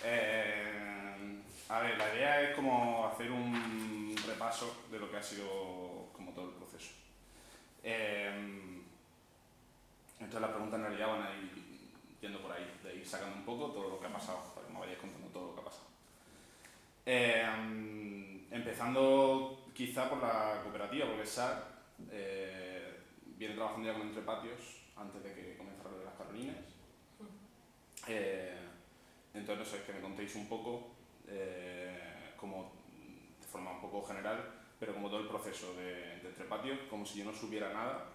A ver, la idea es como hacer un repaso de lo que ha sido como todo el proceso. Entonces las preguntas en realidad van a ir yendo por ahí, de ir sacando un poco todo lo que ha pasado, para que me vayáis contando todo lo que ha pasado. Empezando quizá por la cooperativa, porque SAR viene trabajando ya con Entrepatios antes de que comenzara lo de las Carolinas. Entonces, no sé, que me contéis un poco, como de forma un poco general, pero como todo el proceso de Entrepatios, como si yo no supiera nada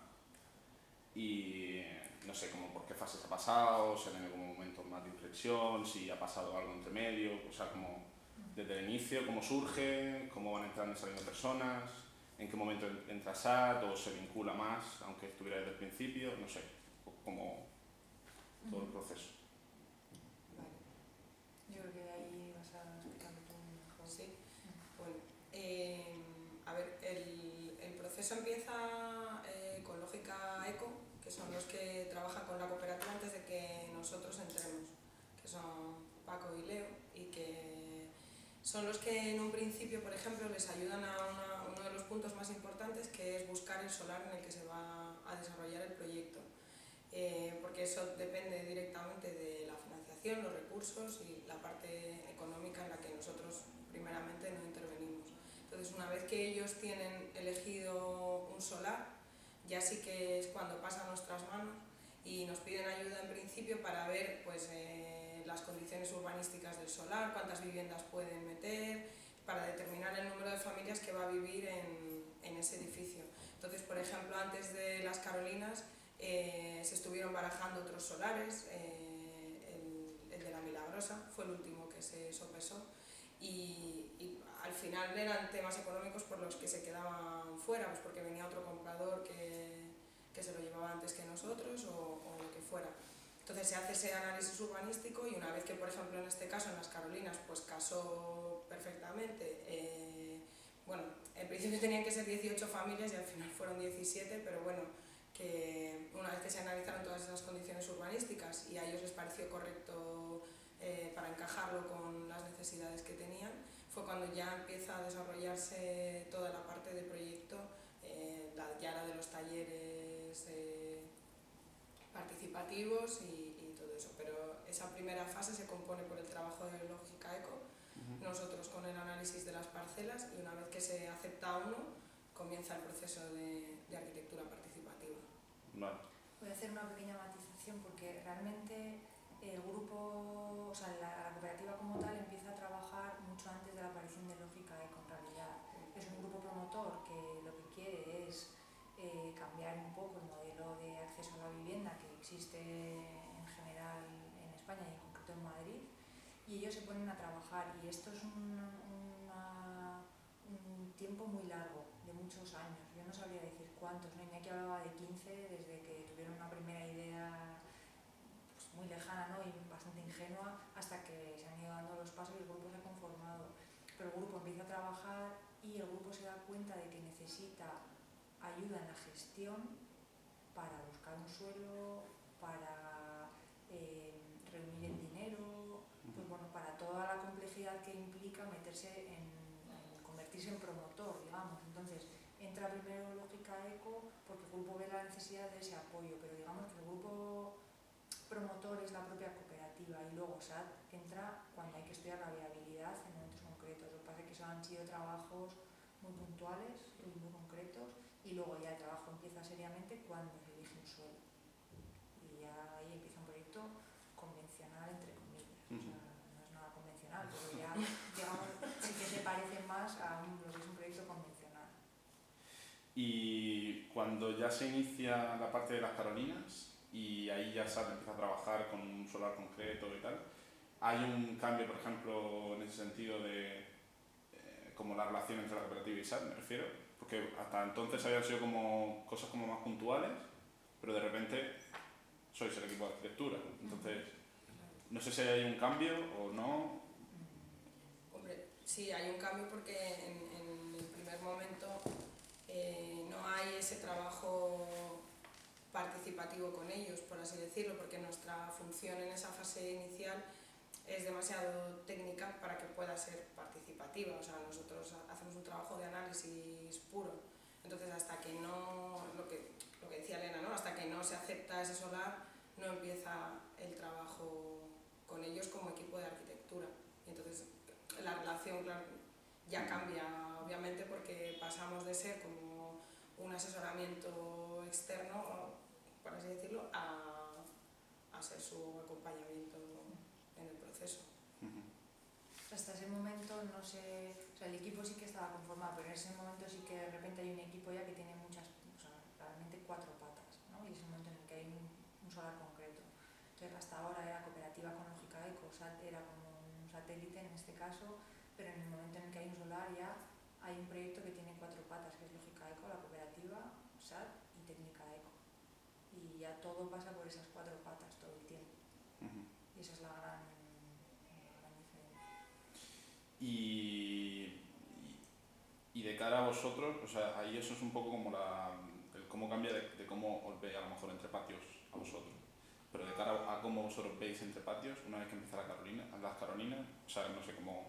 y no sé, como por qué fases ha pasado, si ha tenido como momentos más de inflexión, si ha pasado algo entre medio, o sea, como desde el inicio, cómo surge, cómo van entrando y saliendo personas, en qué momento entra SAT o se vincula más, aunque estuviera desde el principio, no sé, como todo el proceso. Vale. Yo creo que ahí vas a explicarlo tú mejor. Sí. Bueno, a ver, el proceso empieza con Lógica Eco, que son los que trabajan con la cooperativa antes de que nosotros entremos, que son Paco y Leo, y que son los que en un principio, por ejemplo, les ayudan a uno de los puntos más importantes, que es buscar el solar en el que se va a desarrollar el proyecto. Porque eso depende directamente de la financiación, los recursos y la parte económica en la que nosotros primeramente no intervenimos. Entonces, una vez que ellos tienen elegido un solar, ya sí que es cuando pasa a nuestras manos y nos piden ayuda en principio para ver pues, las condiciones urbanísticas del solar, cuántas viviendas pueden meter, para determinar el número de familias que va a vivir en ese edificio. Entonces, por ejemplo, antes de las Carolinas, se estuvieron barajando otros solares, el de la Milagrosa fue el último que se sopesó y al final eran temas económicos por los que se quedaban fuera, pues porque venía otro comprador que se lo llevaba antes que nosotros o lo que fuera. Entonces se hace ese análisis urbanístico y una vez que, por ejemplo, en este caso, en las Carolinas, pues casó perfectamente, bueno, en principio tenían que ser 18 familias y al final fueron 17, pero bueno, que una vez que se analizaron todas esas condiciones urbanísticas y a ellos les pareció correcto para encajarlo con las necesidades que tenían, fue cuando ya empieza a desarrollarse toda la parte del proyecto, ya la de los talleres participativos y todo eso. Pero esa primera fase se compone por el trabajo de Lógica Eco, nosotros con el análisis de las parcelas, y una vez que se acepta uno, comienza el proceso de arquitectura participativa. Vale. Voy a hacer una pequeña matización porque realmente el grupo, o sea, la cooperativa como tal empieza a trabajar mucho antes de la aparición de Lógica Eco, en realidad. Es un grupo promotor que lo que quiere es cambiar un poco el modelo de acceso a la vivienda que existe en general en España y en concreto en Madrid, y ellos se ponen a trabajar, y esto es un tiempo muy largo, de muchos años. Yo no sabría decir cuántos, ¿no? Iñaki hablaba de 15 desde que tuvieron una primera idea pues, muy lejana, ¿no? Y bastante ingenua, hasta que se han ido dando los pasos y el grupo se ha conformado. Pero el grupo empieza a trabajar y el grupo se da cuenta de que necesita ayuda en la gestión para buscar un suelo, para reunir el dinero, pues bueno, para toda la complejidad que implica meterse en convertirse en promotor, digamos. Entonces, entra primero Lógica Eco porque el grupo ve la necesidad de ese apoyo, pero digamos que el grupo promotor es la propia cooperativa, y luego SAT entra cuando hay que estudiar la viabilidad en momentos concretos. Lo que pasa es que eso han sido trabajos muy puntuales y muy concretos, y luego ya el trabajo empieza seriamente cuando se elige un suelo, y ya ahí empieza un proyecto convencional, entre comillas. O sea, no es nada convencional, pero ya digamos sí que se parece más a lo que es un proyecto convencional. Y cuando ya se inicia la parte de las Carolinas y ahí ya SAT empieza a trabajar con un solar concreto y tal, ¿hay un cambio, por ejemplo, en ese sentido de como la relación entre la cooperativa y SAT, me refiero? Porque hasta entonces habían sido como cosas como más puntuales, pero de repente sois el equipo de arquitectura, entonces no sé si hay un cambio o no. Hombre, sí, hay un cambio porque en el primer momento no hay ese trabajo participativo con ellos, por así decirlo, porque nuestra función en esa fase inicial es demasiado técnica para que pueda ser participativa. O sea, nosotros hacemos un trabajo de análisis puro, entonces hasta que no, lo que decía Elena, ¿no? Hasta que no se acepta ese solar, no empieza el trabajo con ellos como equipo de arquitectura. Y entonces la relación, claro, ya cambia, obviamente, porque pasamos de ser como un asesoramiento externo, por así decirlo, a ser su acompañamiento en el proceso. Hasta ese momento no sé, o sea, el equipo sí que estaba conformado, pero en ese momento sí que de repente hay un equipo ya que tiene muchas, o sea, realmente 4 patas, ¿no? Y es el momento en el que hay un solar concreto. Entonces hasta ahora era cooperativa con Lógica Eco, era como un satélite en este caso, pero en el momento en el que hay un solar ya hay un proyecto que tiene 4 patas, que es Lógica Eco, la cooperativa, SAT y Técnica Eco. Y ya todo pasa por esas 4 patas todo el tiempo. Y esa es la gran diferencia. Y de cara a vosotros, o sea, ahí eso es un poco como el cómo cambia de cómo os veis a lo mejor entre patios a vosotros. Pero de cara a cómo vosotros veis entre patios, una vez que empieza las Carolinas, o sea, no sé cómo,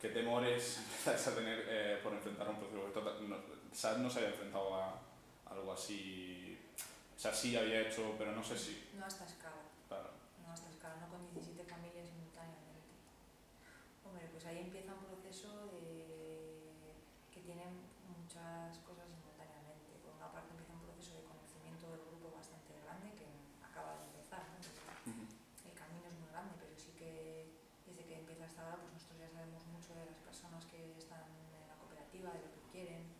qué temores empezáis a tener por enfrentar a un proceso. SAT no se había enfrentado a algo así, o sea, sí había hecho, pero no sé si. No a esta escala. Claro. No a esta escala, no con 17 familias simultáneamente. Hombre, pues ahí empieza un proceso que tiene muchas cosas simultáneamente. Por una parte empieza un proceso de conocimiento del grupo bastante grande que acaba de empezar, ¿no? El camino es muy grande, pero sí que desde que empieza hasta ahora pues nosotros ya sabemos mucho de las personas que están en la cooperativa, de lo que quieren.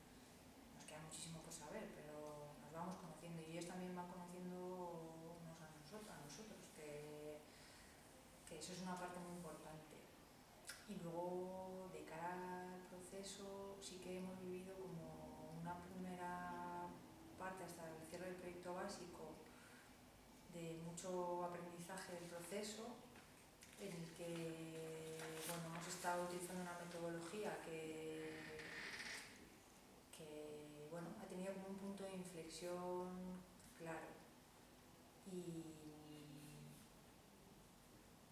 Nos queda muchísimo por saber, pero nos vamos conociendo y ellos también van conociéndonos a nosotros, que eso es una parte muy importante. Y luego, de cara al proceso, sí que hemos vivido como una primera parte hasta el cierre del proyecto básico de mucho aprendizaje del proceso, en el que bueno, hemos estado utilizando una metodología que bueno, ha tenido como un punto de inflexión claro y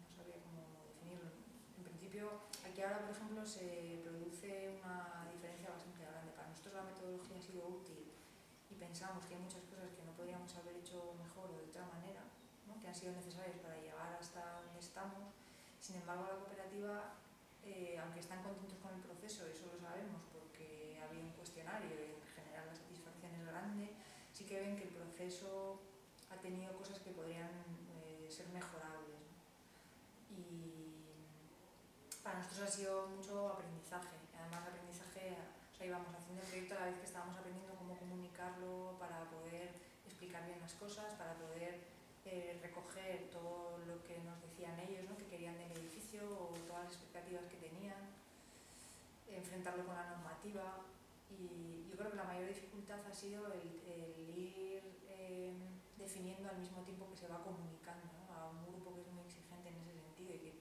no sabría cómo definirlo. En principio, aquí ahora por ejemplo se produce una diferencia bastante grande. Para nosotros la metodología ha sido útil y pensamos que hay muchas cosas que no podríamos haber hecho mejor o de otra manera, ¿no? Que han sido necesarias para llegar hasta donde estamos. Sin embargo, la cooperativa, aunque están contentos con el proceso, eso lo sabemos porque ha habido un cuestionario y en general la satisfacción es grande, sí que ven que el proceso ha tenido cosas que podrían ser mejorables, ¿no? Y para nosotros ha sido mucho aprendizaje, además aprendizaje, o sea, íbamos haciendo el proyecto a la vez que estábamos aprendiendo cómo comunicarlo para poder explicar bien las cosas, para poder recoger todo lo que nos decían ellos, ¿no? Que querían del edificio o todas las expectativas que tenían, enfrentarlo con la normativa. Y yo creo que la mayor dificultad ha sido el ir definiendo al mismo tiempo que se va comunicando, ¿no? A un grupo que es muy exigente en ese sentido y que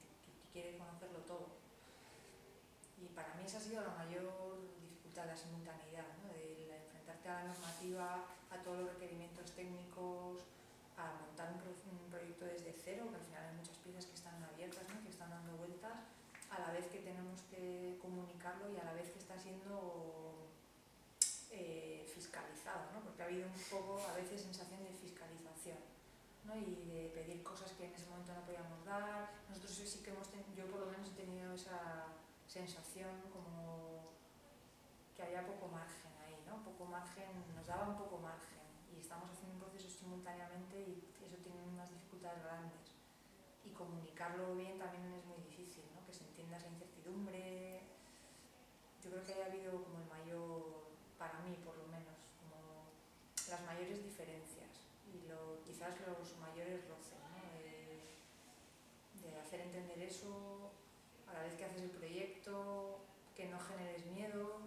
quiere conocerlo todo. Y para mí esa ha sido la mayor dificultad, la simultaneidad, ¿no? De enfrentarte a la normativa, a todos los requerimientos técnicos, a montar un proyecto desde cero, que al final hay muchas piezas que están abiertas, ¿no? Que están dando vueltas, a la vez que tenemos que comunicarlo y a la vez que está siendo fiscalizado, ¿no? Porque ha habido un poco a veces sensación de fiscalización, ¿no? Y de pedir cosas que en ese momento no podíamos dar. Nosotros sí que yo por lo menos he tenido esa sensación como que había poco margen ahí, ¿no? Poco margen, nos daba un poco margen y estamos haciendo un proceso simultáneamente y eso tiene unas dificultades grandes. Y comunicarlo bien también es muy difícil, ¿no? Que se entienda esa incertidumbre. Yo creo que haya habido como el mayor, para mí por lo menos, como las mayores diferencias y quizás los mayores roces, ¿no? De hacer entender eso a la vez que haces el proyecto, que no generes miedos.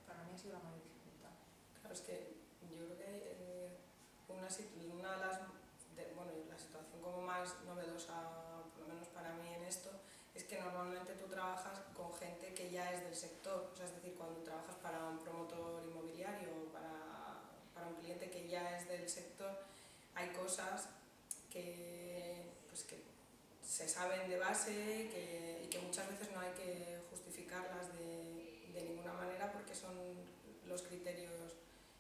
Para mí ha sido la mayor dificultad. Claro, es que yo creo que una de las, bueno, la situación como más novedosa, por lo menos para mí en esto, es que normalmente tú trabajas con gente que ya es del sector, o sea, es decir, cuando trabajas para un promotor inmobiliario o para un cliente que ya es del sector, hay cosas que, pues que se saben de base y que muchas veces no hay que justificarlas de ninguna manera porque son los criterios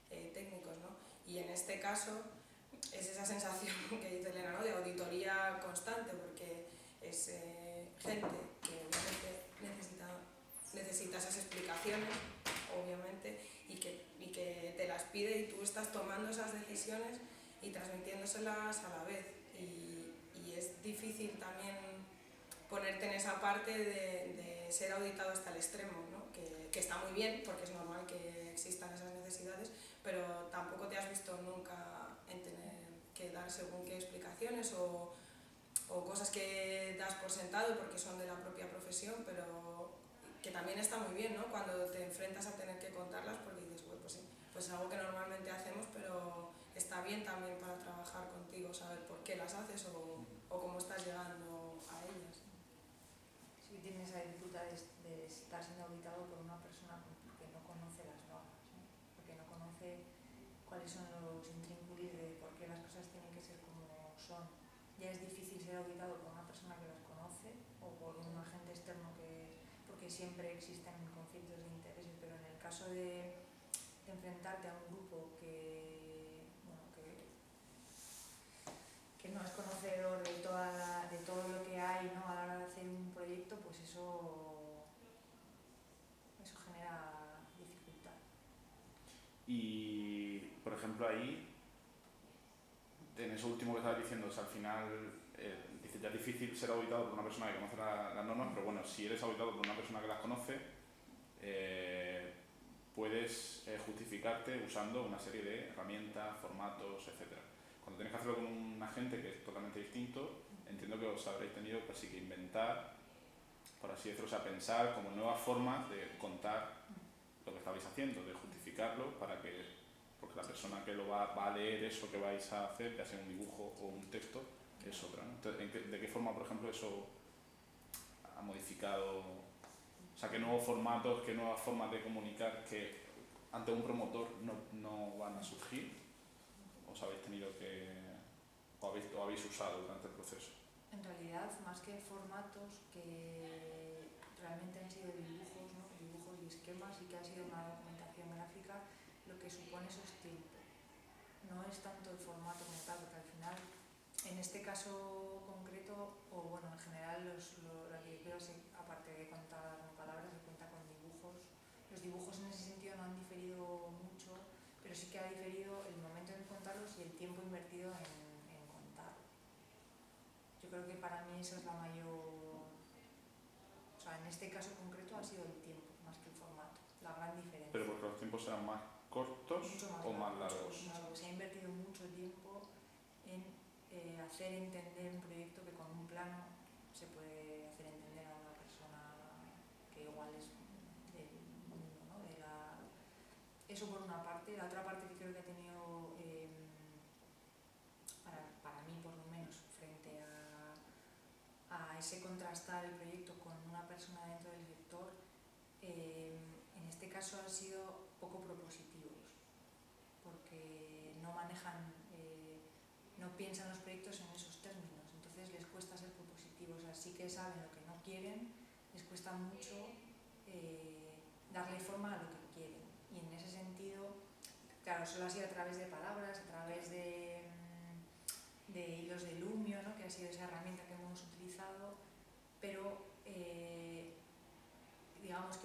técnicos, ¿no? Y en este caso es esa sensación que dice Elena, ¿no? De auditoría constante, porque es gente que obviamente necesita esas explicaciones, obviamente, y que te las pide y tú estás tomando esas decisiones y transmitiéndoselas a la vez. Y es difícil también ponerte en esa parte de ser auditado hasta el extremo, ¿no? Que está muy bien, porque es normal que existan esas necesidades, pero tampoco te has visto nunca en tener que dar según qué explicaciones o cosas que das por sentado porque son de la propia profesión, pero que también está muy bien, ¿no? Cuando te enfrentas a tener que contarlas porque dices, bueno, pues sí, pues es algo que normalmente hacemos, pero está bien también para trabajar contigo, saber por qué las haces o cómo estás llegando a ellas. Sí, tienes esa dificultad de estar siendo auditado por una persona que no conoce las normas, ¿no? Porque no conoce cuáles son los intrínculos de por qué las cosas tienen que ser como son. Ya es difícil ser auditado por una persona que las conoce o por un agente externo porque siempre existen conflictos de intereses, pero en el caso de enfrentarte a un grupo que no es conocedor de todo lo que hay, ¿no? A la hora de hacer un proyecto, pues eso genera dificultad. Y, por ejemplo, ahí, en eso último que estabas diciendo, o sea, al final, dices, ya es difícil ser auditado por una persona que conoce las normas, pero bueno, si eres auditado por una persona que las conoce, puedes justificarte usando una serie de herramientas, formatos, etc. Cuando tenéis que hacerlo con un agente que es totalmente distinto, entiendo que os habréis tenido pues, sí que inventar, por así decirlo, o sea, pensar como nuevas formas de contar lo que estabais haciendo, de justificarlo porque la persona que lo va a leer eso que vais a hacer, ya sea un dibujo o un texto, es otra, ¿no? Entonces, ¿de qué forma, por ejemplo, eso ha modificado? O sea, ¿qué nuevos formatos, qué nuevas formas de comunicar que ante un promotor no van a surgir? ¿Os habéis tenido que, o habéis usado durante el proceso? En realidad, más que formatos que realmente han sido dibujos, ¿no? Dibujos y esquemas y que ha sido una documentación gráfica, lo que supone eso es tiempo. No es tanto el formato como tal, porque al final, en este caso concreto, o bueno, en general la arquitectura, aparte de contar con palabras, se cuenta con dibujos. Los dibujos en ese sentido no han diferido mucho, pero sí que ha diferido el momento en contarlos y el tiempo invertido en contarlos. Yo creo que para mí esa es la mayor... O sea, en este caso concreto ha sido el tiempo, más que el formato, la gran diferencia. ¿Pero porque los tiempos eran más cortos o más largos? Se ha invertido mucho tiempo en hacer entender un proyecto que con un plano se puede hacer entender a una persona que igual es del mundo, ¿no? Eso por una parte. La otra parte que creo que ha tenido, para mí por lo menos, frente a ese contrastar el proyecto con una persona dentro del sector, en este caso han sido poco propositivos, porque no manejan, no piensan los proyectos en esos términos, entonces les cuesta ser propositivos, así que saben lo que no quieren, les cuesta mucho darle forma a lo que quieren, y en ese sentido, claro, solo ha sido a través de palabras, a través de hilos de Lumio, ¿no? Que ha sido esa herramienta que hemos utilizado, pero digamos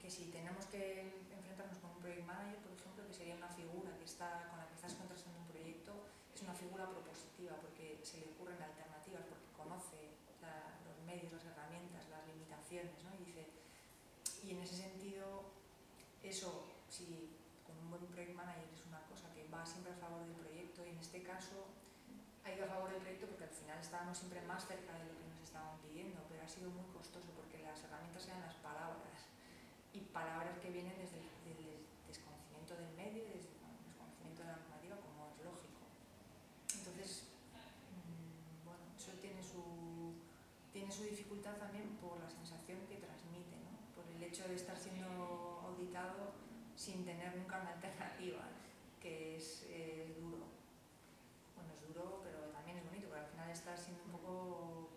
que si tenemos que enfrentarnos con un project manager, por ejemplo, que sería una figura con la que estás contrastando un proyecto, es una figura propositiva porque se le ocurren alternativas, porque conoce los medios, las herramientas, las limitaciones, ¿no? Y en ese sentido, eso, si con un buen project manager es una cosa que va siempre a favor del proyecto, y en este caso ha ido a favor del proyecto porque al final estábamos siempre más cerca de lo que nos estaban pidiendo, pero ha sido muy costoso porque las herramientas eran las palabras, y palabras que vienen desde el desconocimiento del medio, desde el desconocimiento de la normativa, como es lógico. Entonces, bueno, eso tiene su dificultad también por la sensación que transmite, ¿no? Por el hecho de estar siendo auditado sin tener nunca una alternativa, que es duro. Bueno, es duro, pero también es bonito, porque al final estás siendo un poco poco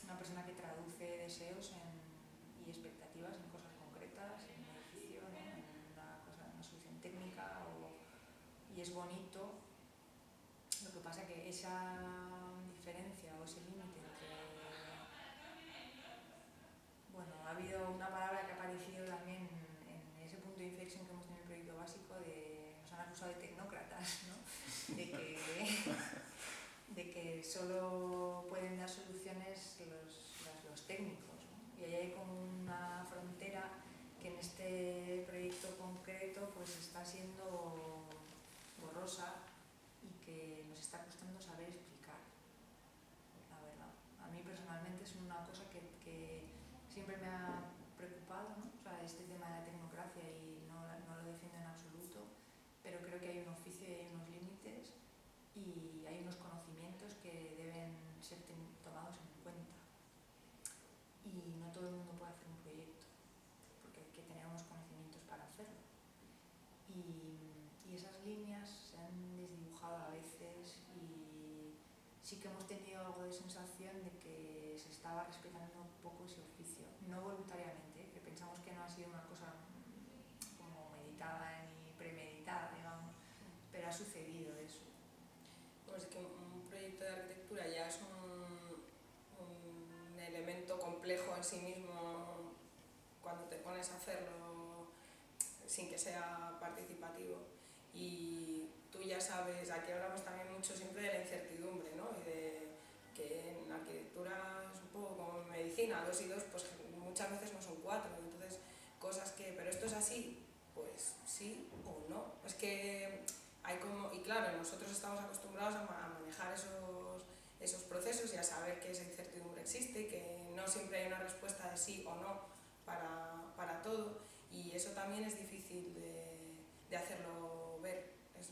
una persona que traduce deseos y expectativas en cosas concretas, en un edificio, ¿no? En una solución técnica, y es bonito. Lo que pasa que esa diferencia o ese límite entre... Bueno, ha habido una palabra que ha aparecido también en ese punto de inflexión que hemos tenido en el proyecto básico, nos han acusado de tecnócratas, ¿no? de que solo pueden dar soluciones los técnicos, ¿no? Y ahí hay como una frontera que en este proyecto concreto pues está siendo borrosa y que nos está costando saber explicar, la verdad. A mí personalmente es una cosa que siempre me ha preocupado, ¿no? O sea, este tema de la tecnocracia, y no lo defiendo en absoluto, pero creo que hay un oficio y hay unos límites y hay unos conocimientos que deben ser tomados en cuenta. Y no todo el mundo puede hacer un proyecto, porque hay que tener unos conocimientos para hacerlo. Y esas líneas se han desdibujado a veces, y sí que hemos tenido algo de sensación de que se estaba respetando un poco ese oficio, no voluntariamente, que pensamos que no ha sido una cosa como meditada ni premeditada, digamos, pero ha sucedido eso. Pues que un proyecto de arquitectura ya es un elemento complejo en sí mismo cuando te pones a hacerlo sin que sea participativo, y tú ya sabes, aquí hablamos también mucho siempre de la incertidumbre, ¿no? Y de que en la arquitectura es un poco como en medicina, 2 y 2 pues muchas veces no son 4, entonces cosas que, pero esto es así, pues sí o no, es que hay como, y claro, nosotros estamos acostumbrados a manejar esos procesos y a saber que esa incertidumbre existe, que no siempre hay una respuesta de sí o no para todo, y eso también es difícil de hacerlo ver. Es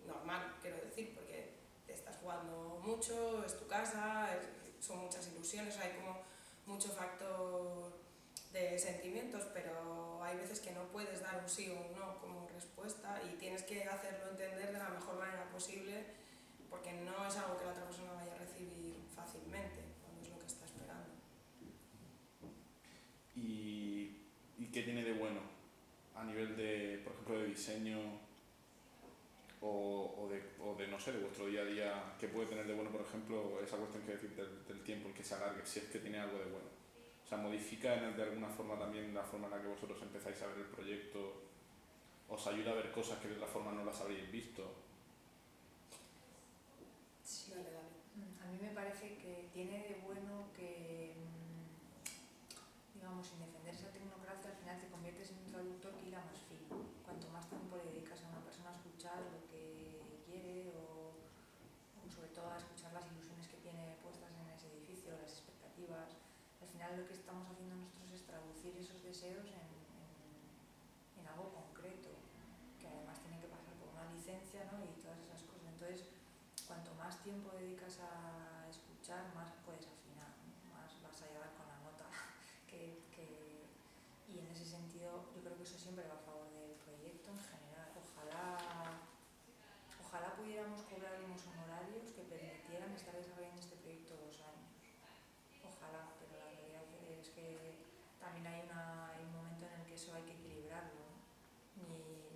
normal, quiero decir, porque te estás jugando mucho, es tu casa, son muchas ilusiones, hay como mucho factor de sentimientos, pero hay veces que no puedes dar un sí o un no como respuesta y tienes que hacerlo entender de la mejor manera posible, porque no es algo que la otra persona vaya a recibir fácilmente cuando es lo que está esperando. ¿Y qué tiene de bueno a nivel de, por ejemplo, de diseño o de, no sé, de vuestro día a día? ¿Qué puede tener de bueno, por ejemplo, esa cuestión que decir del tiempo, el que se alargue, si es que tiene algo de bueno? O sea, ¿modifica de alguna forma también la forma en la que vosotros empezáis a ver el proyecto? ¿Os ayuda a ver cosas que de otra forma no las habréis visto? Sí, dale. A mí me parece que tiene de bueno que, digamos, sin defender esa tecnocracia, al final te conviertes en un traductor que hila más fino. Cuanto más tiempo le dedicas a una persona a escuchar lo que quiere, o sobre todo a escuchar las ilusiones que tiene puestas en ese edificio, las expectativas, al final lo que estamos haciendo nosotros es traducir esos deseos en algo concreto, que además tiene que pasar por una licencia, ¿no? Y todas esas cosas. Entonces, cuanto más tiempo dedicas a escuchar, más puedes afinar, ¿no? Más vas a llegar con la nota y en ese sentido yo creo que eso siempre va a favor del proyecto en general. Ojalá pudiéramos cobrar unos honorarios que permitieran estar desarrollando este proyecto 2 años. Ojalá, pero la realidad es que también hay un momento en el que eso hay que equilibrarlo, ¿no?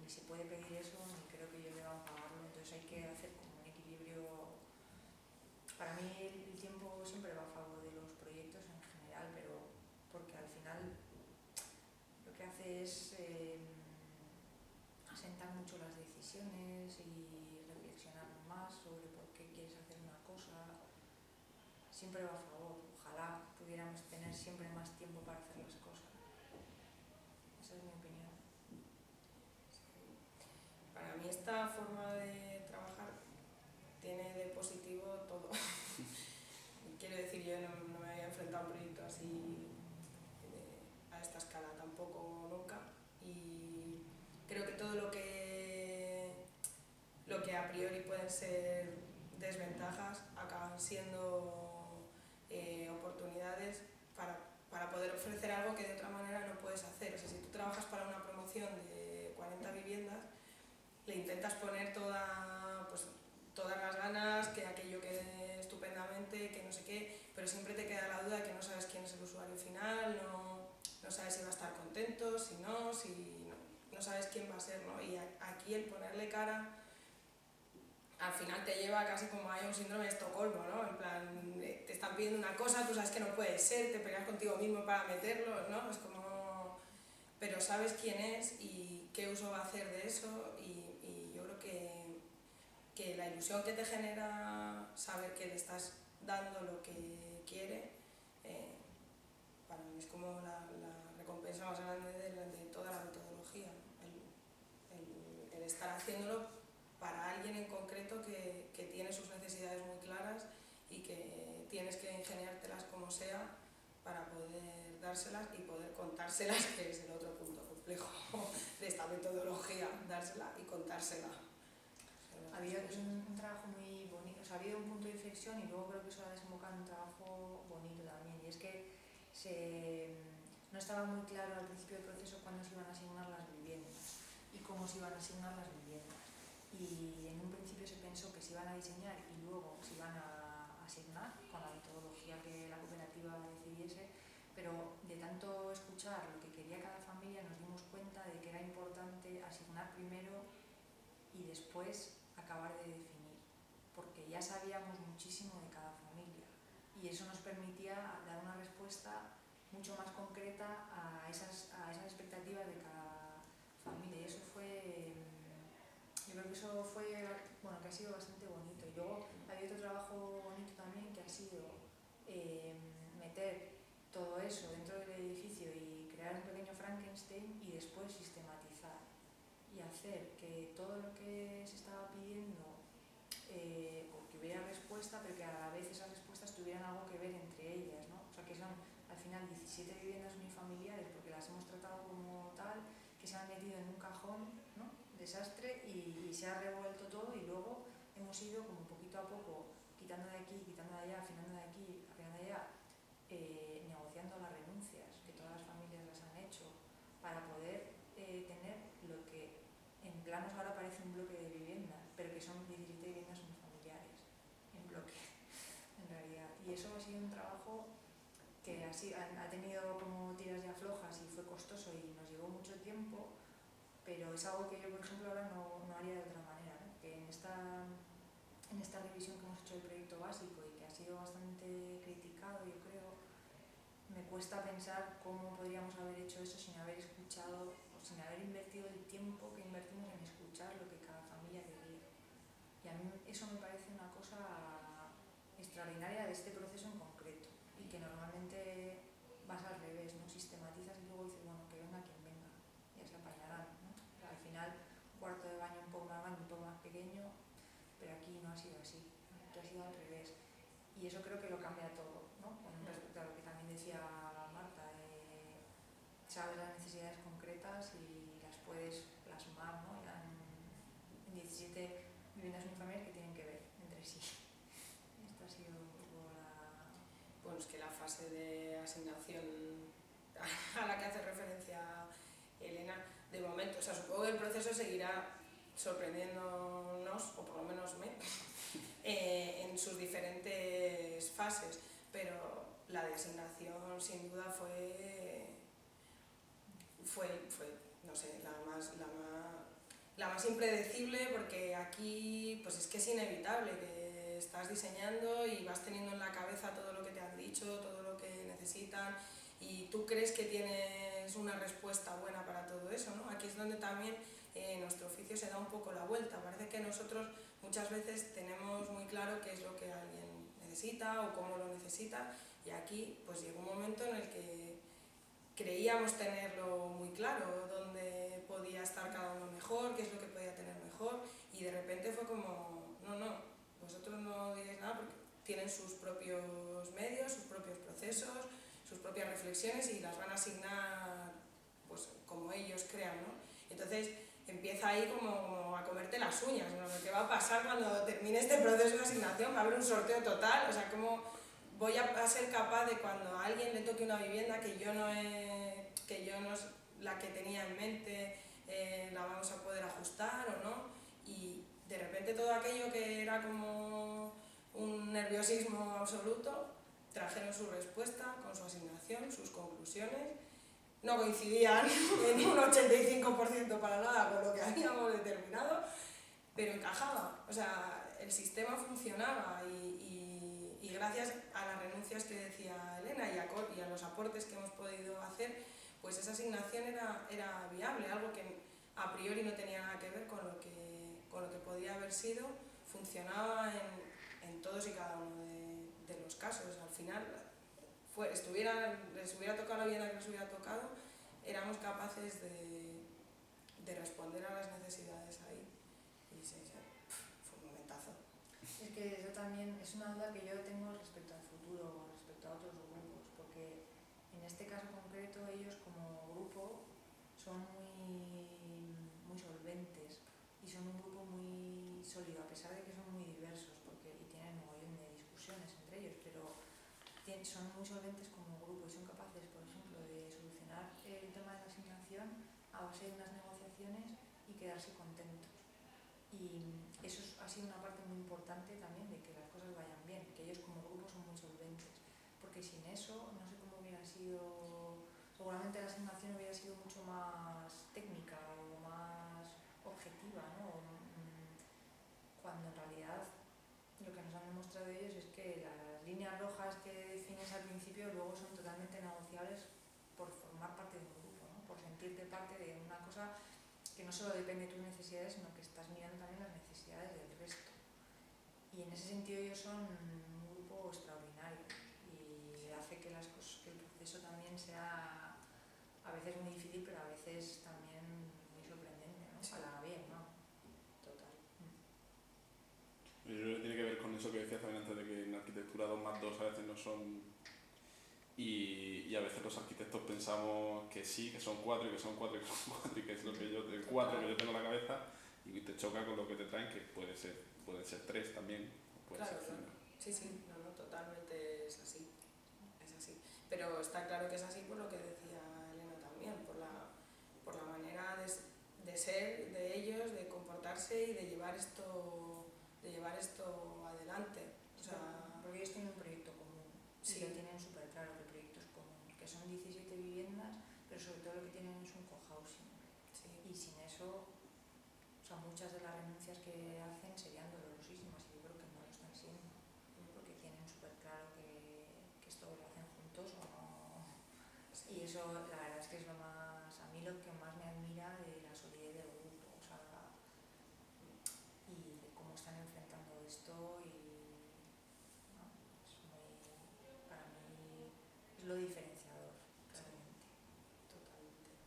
Ni se puede pedir eso, ni creo que ellos deban pagarlo, entonces hay que hacer como un equilibrio. Para mí el tiempo siempre va a favor de los proyectos en general, pero porque al final lo que hace es asentar mucho las decisiones y reflexionar más sobre por qué quieres hacer una cosa. Siempre va a favor. Ojalá pudiéramos tener siempre más tiempo para hacer las cosas. Esa es mi opinión. Para mí esta forma de trabajar tiene de positivo todo. Quiero decir, yo no me había enfrentado a un proyecto así a esta escala tampoco nunca, y creo que todo lo que a priori pueden ser desventajas acaban siendo oportunidades para poder ofrecer algo que de otra manera no puedes hacer. O sea, si tú trabajas para una promoción de 40 viviendas, le intentas poner todas las ganas, que aquello quede estupendamente rápidamente, que no sé qué, pero siempre te queda la duda de que no sabes quién es el usuario final, no sabes si va a estar contento, si no sabes quién va a ser, ¿no? Y aquí el ponerle cara al final te lleva casi como hay un síndrome de Estocolmo, ¿no? En plan, te están pidiendo una cosa, tú sabes que no puede ser, te pegas contigo mismo para meterlo, ¿no? Es como... Pero sabes quién es y qué uso va a hacer de eso y yo creo que la ilusión que te genera saber que le estás dando lo que quiere, para mí es como la recompensa más grande de toda la metodología, el estar haciéndolo para alguien en concreto que tiene sus necesidades muy claras y que tienes que ingeniártelas como sea para poder dárselas y poder contárselas, que es el otro punto complejo de esta metodología, dársela y contársela. Ha habido un trabajo muy bonito, o sea, ha habido un punto de inflexión y luego creo que eso ha desembocado en un trabajo bonito también, y es que no estaba muy claro al principio del proceso cuándo se iban a asignar las viviendas y cómo se iban a asignar las viviendas. Y en un principio se pensó que se iban a diseñar y luego se iban a asignar con la metodología que la cooperativa decidiese, pero de tanto escuchar lo que quería cada familia nos dimos cuenta de que era importante asignar primero y después acabar de definir, porque ya sabíamos muchísimo de cada familia y eso nos permitía dar una respuesta mucho más concreta a esas expectativas de cada familia, y eso fue... Yo creo que eso fue, bueno, que ha sido bastante bonito. Y luego había otro trabajo bonito también que ha sido meter todo eso dentro del edificio y crear un pequeño Frankenstein y después sistematizar y hacer que todo lo que se estaba pidiendo, o que hubiera respuesta, pero que a la vez esas respuestas tuvieran algo que ver entre ellas, ¿no? O sea, que son al final 17 viviendas unifamiliares porque las hemos tratado como tal, que se han metido en un cajón, ¿no? Desastre, y se ha revuelto todo, y luego hemos ido como poquito a poco quitando de aquí, quitando de allá, afinando de aquí, afinando de allá, negociando las renuncias que todas las familias las han hecho para poder tener lo que en planos ahora parece un bloque de viviendas, pero que son 17 viviendas unifamiliares en bloque en realidad. Y eso ha sido un trabajo que ha tenido como tiras y aflojas y fue costoso y nos llevó mucho tiempo, pero es algo que yo, por ejemplo, ahora no haría de otra manera, ¿no? Que en esta revisión que hemos hecho del proyecto básico y que ha sido bastante criticado, yo creo, me cuesta pensar cómo podríamos haber hecho eso sin haber escuchado o sin haber invertido el tiempo que invertimos en escuchar lo que cada familia quería. Y a mí eso me parece una cosa extraordinaria de este proceso en concreto, y que normalmente vas al revés, ¿no? Sistematizas y luego dices, bueno, que venga quien venga, ya se apañarán, ¿no? Al final, un cuarto de baño un poco más grande, un poco más pequeño, pero aquí no ha sido así, aquí ha sido al revés. Y eso creo que lo cambia todo, ¿no? Con respecto a lo que también decía Marta, sabes las necesidades concretas y las puedes plasmar, ¿no? En 17 viviendas unifamiliares que tienen que ver entre sí. Esta ha sido un poco la... Bueno, es que la fase de asignación a la que hace referencia Elena, de momento, o sea, supongo que el proceso seguirá sorprendiéndonos, o por lo menos me, en sus diferentes fases, pero la de asignación sin duda fue no sé, la más impredecible, porque aquí pues es que es inevitable que estás diseñando y vas teniendo en la cabeza todo lo que te han dicho, todo lo que necesitan, y tú crees que tienes una respuesta buena para todo eso, ¿no? Aquí es donde también nuestro oficio se da un poco la vuelta. Parece que nosotros muchas veces tenemos muy claro qué es lo que alguien necesita o cómo lo necesita, y aquí pues llegó un momento en el que creíamos tenerlo muy claro, dónde podía estar cada uno mejor, qué es lo que podía tener mejor, y de repente fue como, no, vosotros no digáis nada porque tienen sus propios medios, sus propios procesos, sus propias reflexiones, y las van a asignar pues como ellos crean, ¿no? Entonces empieza ahí como a comerte las uñas, ¿no? ¿Qué va a pasar cuando termine este proceso de asignación? ¿Va a haber un sorteo total? O sea, ¿cómo voy a ser capaz de, cuando a alguien le toque una vivienda que yo no es la que tenía en mente, la vamos a poder ajustar o no? Y de repente todo aquello que era como un nerviosismo absoluto, trajeron su respuesta con su asignación, sus conclusiones, no coincidían en un 85% para nada con lo que habíamos determinado, pero encajaba, o sea, el sistema funcionaba y gracias a las renuncias que decía Elena y a los aportes que hemos podido hacer, pues esa asignación era viable, algo que a priori no tenía nada que ver con lo que podía haber sido, funcionaba en todos y cada uno de los casos. Al final, les hubiera tocado la vivienda que les hubiera tocado, éramos capaces de responder a las necesidades ahí. Y fue un momentazo. Es que eso también es una duda que yo tengo respecto al futuro, respecto a otros grupos, porque en este caso concreto ellos como grupo son muy solventes y son un grupo muy sólido, a pesar de que son muy diversos y tienen un montón de discusiones entre ellos, pero son muy solventes como grupo y son capaces, por ejemplo, de solucionar el tema de la asignación a base de unas negociaciones y quedarse contentos. Y eso ha sido una parte muy importante también de que las cosas vayan bien, que ellos como grupo son muy solventes, porque sin eso no sé cómo hubiera sido, seguramente la asignación hubiera sido mucho más técnica o más objetiva, ¿no? Cuando en realidad lo que nos han demostrado ellos es que las líneas rojas que defines al principio luego son totalmente negociables por formar parte de un grupo, ¿no? Por sentirte parte de una cosa que no solo depende de tus necesidades, sino que estás mirando también las necesidades del resto. Y en ese sentido ellos son un grupo extraordinario y hace que el proceso también sea a veces muy difícil, pero a veces también muy sorprendente, ¿no? Sí. Para bien, ¿no? Total. Yo creo que tiene que ver con eso que decías también antes de que en arquitectura 2 más 2 a veces no son... Y a veces los arquitectos pensamos que sí, que son 4 y que son 4 y que son 4 y que es lo que yo, el 4 que yo tengo en la cabeza y te choca con lo que te traen, que pueden ser 3 también, o puede Claro, ser 5. Sí, no, totalmente es así. Pero está claro que es así por lo que decía Elena también, por la manera de ser de ellos, de comportarse y de llevar esto adelante. O sea, porque ellos tienen un proyecto común, sí. Y lo tienen súper claro que el proyecto es común, que son 17 viviendas, pero sobre todo lo que tienen es un cohousing. Sí. Y sin eso, o sea, muchas de las renuncias que hacen serían dolorosísimas y yo creo que no lo están siendo, porque tienen súper claro que esto lo hacen juntos o no. Y eso, la verdad es que es a mí lo que más me admira de la solidez del grupo, o sea, y de cómo están enfrentando esto y ¿no? Para mí es lo diferenciador, realmente. Totalmente.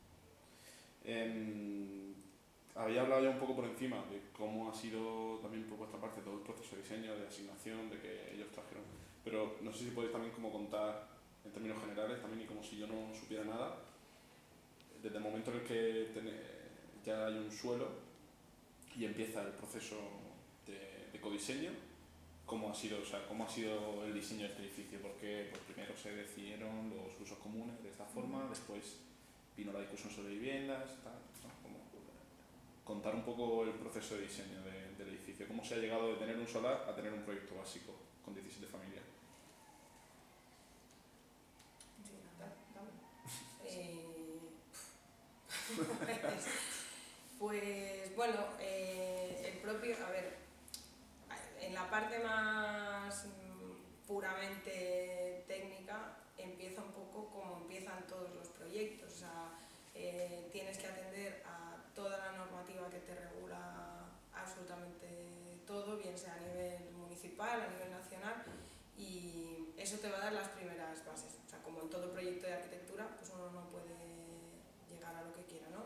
Había hablado ya un poco por encima de cómo ha sido también por vuestra parte todo el proceso de diseño, de asignación, de que ellos trajeron, pero no sé si podéis también como contar en términos generales también y como si yo no supiera nada, desde el momento en el que ya hay un suelo y empieza el proceso de codiseño, ¿cómo ha sido el diseño de este edificio? Porque pues, primero se decidieron los usos comunes de esta forma, después vino la discusión sobre viviendas, tal, ¿no? Como contar un poco el proceso de diseño del edificio, cómo se ha llegado de tener un solar a tener un proyecto básico con 17 familias. Pues bueno, el propio, a ver, en la parte más puramente técnica empieza un poco como empiezan todos los proyectos, o sea, tienes que atender a toda la normativa que te regula absolutamente todo, bien sea a nivel municipal, a nivel nacional, y eso te va a dar las primeras bases. O sea, como en todo proyecto de arquitectura, pues uno no puede llegar a lo que quiera, ¿no?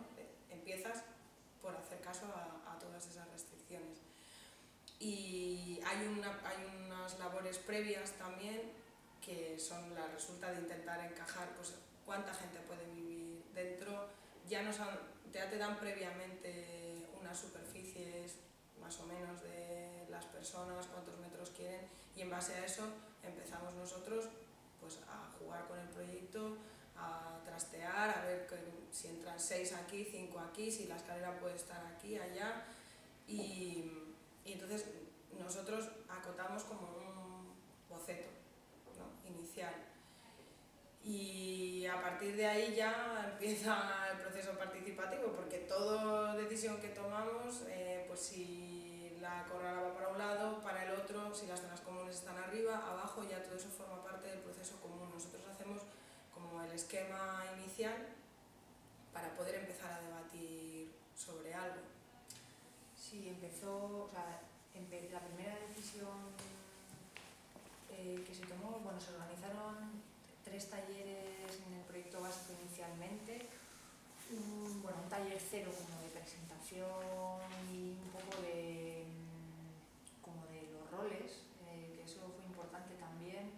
Empiezas por hacer caso a todas esas restricciones. Y hay unas labores previas también que son la resulta de intentar encajar pues, cuánta gente puede vivir dentro. Ya te dan previamente unas superficies más o menos de las personas, cuántos metros quieren, y en base a eso empezamos nosotros pues, a jugar con el proyecto, a trastear, a ver si entran 6 aquí, 5 aquí, si la escalera puede estar aquí, allá, y entonces nosotros acotamos como boceto, ¿no? Inicial. Y a partir de ahí ya empieza el proceso participativo, porque toda decisión que tomamos, pues si la corrala va para un lado, para el otro, si las zonas comunes están arriba, abajo, ya todo eso forma parte del proceso común. Nosotros hacemos como el esquema inicial para poder empezar a debatir sobre algo. Sí, empezó, o sea, la primera decisión que se tomó, bueno, se organizaron 3 talleres en el proyecto básico inicialmente, un taller cero como de presentación y un poco de como de los roles, que eso fue importante también,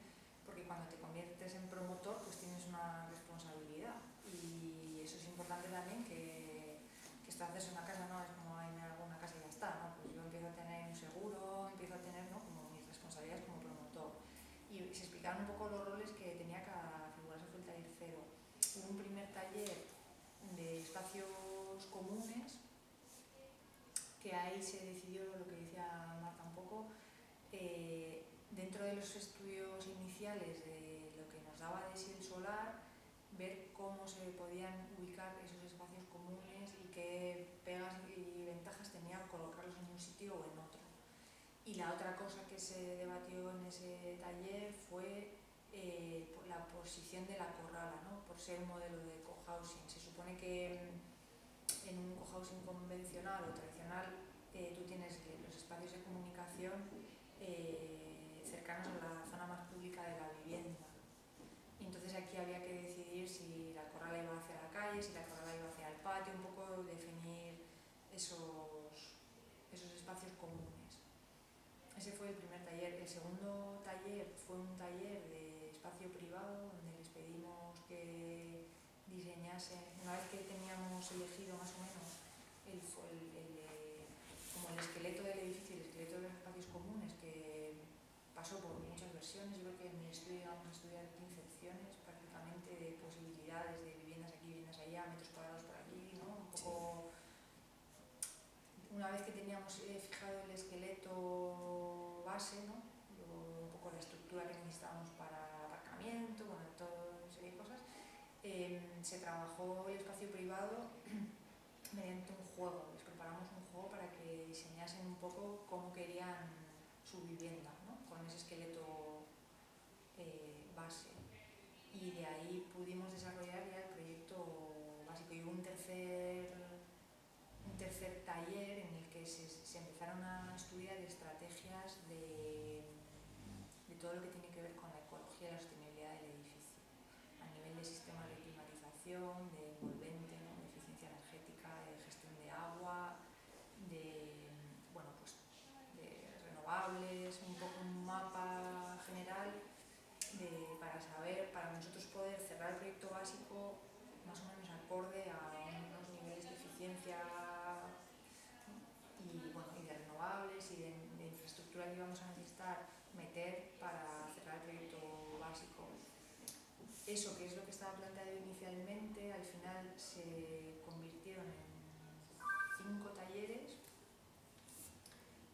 porque cuando te conviertes en promotor pues tienes una responsabilidad y eso es importante también, que esto haces en una casa, no es como en alguna casa y ya está, ¿no? Pues yo empiezo a tener un seguro, empiezo a tener, ¿no?, como mis responsabilidades como promotor. Y se explicaron un poco los roles que tenía cada figura. Eso fue el taller cero. Hubo un primer taller de espacios comunes, que ahí se decidió lo que decía Marta un poco, dentro de los estudios iniciales de lo que nos daba de sí el solar, ver cómo se podían ubicar esos espacios comunes y qué pegas y ventajas tenía colocarlos en un sitio o en otro. Y la otra cosa que se debatió en ese taller fue la posición de la corrala, ¿no?, por ser un modelo de cohousing. Se supone que en un cohousing convencional o tradicional tú tienes los espacios de comunicación cercanos a la zona más pública de la vivienda. Y entonces aquí había que decidir si la corrala iba hacia la calle, si la corrala iba hacia el patio, un poco definir esos espacios comunes. Ese fue el primer taller. El segundo taller fue un taller de espacio privado, donde les pedimos que diseñasen, una vez que teníamos elegido más o menos como el esqueleto del edificio y el esqueleto de los espacios comunes, que pasó por muchas versiones. Yo creo que en mi estudio vamos a estudiar 15 opciones prácticamente de posibilidades de viviendas aquí, viviendas allá, metros cuadrados por aquí, ¿no? Un poco. Una vez que teníamos fijado el esqueleto base, ¿no?, un poco la estructura que necesitábamos para aparcamiento, bueno, toda una serie de cosas, se trabajó el espacio privado mediante un juego. Les preparamos un juego para que diseñasen un poco cómo querían su vivienda, ¿no?, con ese esqueleto base. Y de ahí pudimos desarrollar ya el proyecto básico. Y hubo un tercer taller en el que se empezaron a estudiar estrategias de todo lo que tiene que ver con la ecología y la sostenibilidad del edificio, a nivel de sistemas de climatización, de envolvente, ¿no?, de eficiencia energética, de gestión de agua, de renovables, un poco un mapa general para saber, para nosotros poder cerrar el proyecto básico más o menos acorde a unos niveles de eficiencia y de renovables y de infraestructura que íbamos a necesitar meter para cerrar el proyecto básico. Eso, que es lo que estaba planteado inicialmente, al final se convirtieron en 5 talleres.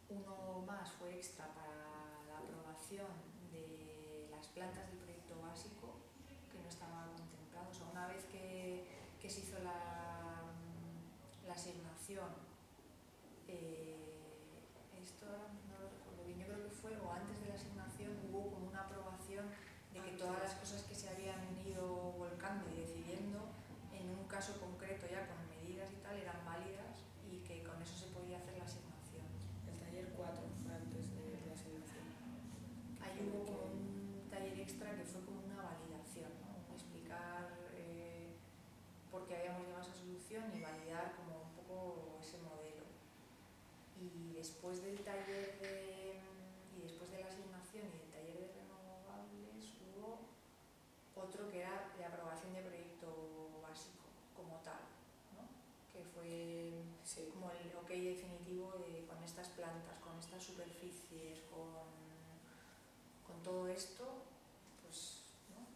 Uno más fue extra para la aprobación de las plantas del proyecto básico, que no estaba contemplado. O sea, una vez que se hizo la asignación, esto no lo recuerdo bien, yo creo que fue o antes de la asignación hubo como una aprobación de que todas las cosas que se habían ido volcando y decidiendo en un caso concreto ya con medidas y tal eran válidas y que con eso se podía hacer la asignación. El taller 4 fue antes de la asignación. Ahí hubo como un taller extra que fue como una validación, ¿no?, explicar por qué habíamos llegado a esa solución y validar como un poco ese modelo. Y después del taller y después de la asignación y del taller de renovables hubo otro que era de aprobación de proyecto básico como tal, ¿no?, que fue como el ok definitivo con estas plantas, con estas superficies, con todo esto, pues, ¿no?,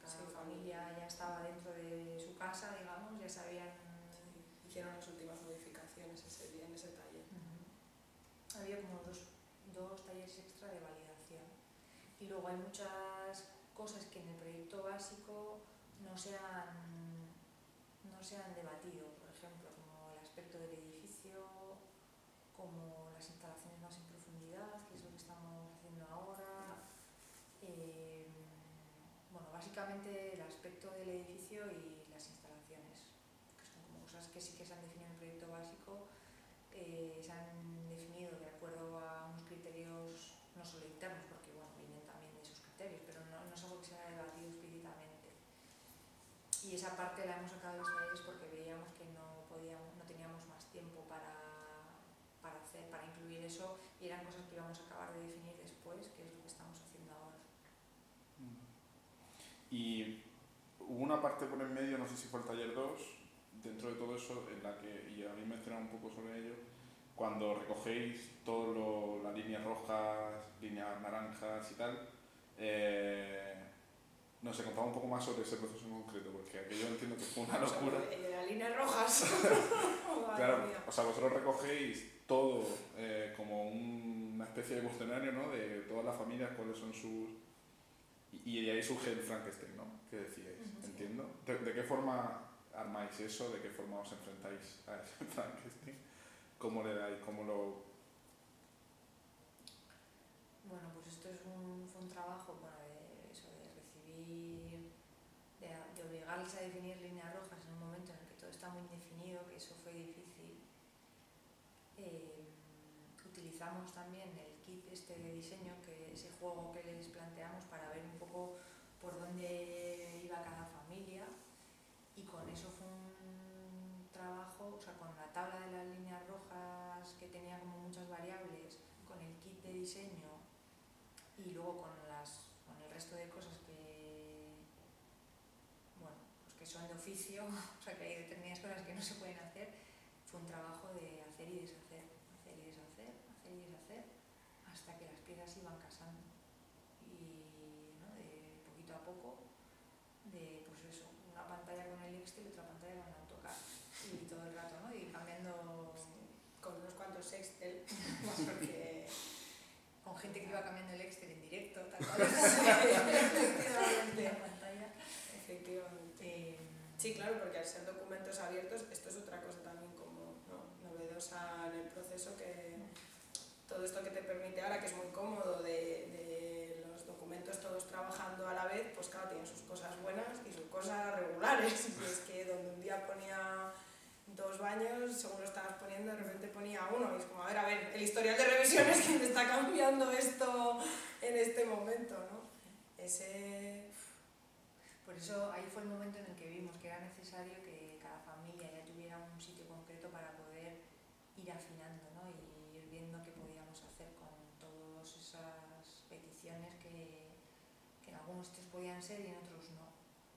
cada familia ya estaba dentro de su casa, digamos, ya sabían. Hicieron las últimas modificaciones ese día en ese taller. Había como dos talleres extra de validación. Y luego hay muchas cosas que en el proyecto básico no se han debatido, por ejemplo, como el aspecto del edificio, como las instalaciones más en profundidad, que es lo que estamos haciendo ahora. Bueno, básicamente el aspecto del edificio y las instalaciones, que son como cosas que sí que se han definido en el proyecto básico, se han definido de acuerdo a unos criterios no solo internos, porque bueno, vienen también de esos criterios, pero no es algo que se haya debatido explícitamente. Y esa parte la hemos sacado de los talleres porque veíamos que no teníamos más tiempo para incluir eso, y eran cosas que íbamos a acabar de definir después, que es lo que estamos haciendo ahora. Y hubo una parte por en medio, no sé si fue el taller 2, dentro de todo eso, en la que, y habéis mencionado un poco sobre ello, cuando recogéis todas las líneas rojas, líneas naranjas y tal, no sé, contaba un poco más sobre ese proceso en concreto, porque aquello entiendo que fue una locura. De las líneas rojas. Claro, o sea, vosotros recogéis todo como una especie de cuestionario, ¿no? De todas las familias, cuáles son sus... Y de ahí surge el Frankenstein, ¿no? Que decíais, entiendo. ¿De qué forma armáis eso? ¿De qué forma os enfrentáis a ese Frankenstein? ¿Cómo le dais? ¿Cómo lo...? Bueno, pues esto fue un trabajo, bueno, de recibir, de obligarles a definir líneas rojas en un momento en el que todo está muy indefinido, que eso fue difícil. Utilizamos también el kit de diseño, que ese juego que les planteamos para ver un poco por dónde iba cada familia, y con eso fue un trabajo, o sea, con la tabla de las líneas rojas que tenía como muchas variables, con el kit de diseño y luego con el resto de cosas que, bueno, pues que son de oficio, o sea, que hay determinadas cosas que no se pueden hacer. Fue un trabajo de hacer y deshacer, hacer y deshacer, hacer y deshacer, hasta que las piezas iban casando. Y, ¿no?, de poquito a poco, de pues eso, una pantalla con el Excel y otra pantalla con el AutoCAD, y todo el rato, ¿no?, y cambiando Con unos cuantos Excel, porque... con gente que iba cambiando el Excel en directo, tal cual. Efectivamente. La pantalla. Efectivamente. Sí, claro, porque al ser documentos abiertos, esto es otra cosa también como novedosa en el proceso, que todo esto que te permite ahora, que es muy cómodo, de los documentos todos trabajando a la vez, pues claro, tienen sus cosas buenas y sus cosas regulares. Y es que donde un día ponía 2 baños, según lo estabas poniendo, de repente ponía 1, y es como, a ver, el historial de revisiones que me está cambiando esto en este momento, ¿no? Por eso ahí fue el momento en el que vimos que era necesario que cada familia ya tuviera un sitio concreto para poder ir afinando, ¿no?, y ir viendo qué podíamos hacer con todas esas peticiones que en algunos sitios podían ser y en otros no.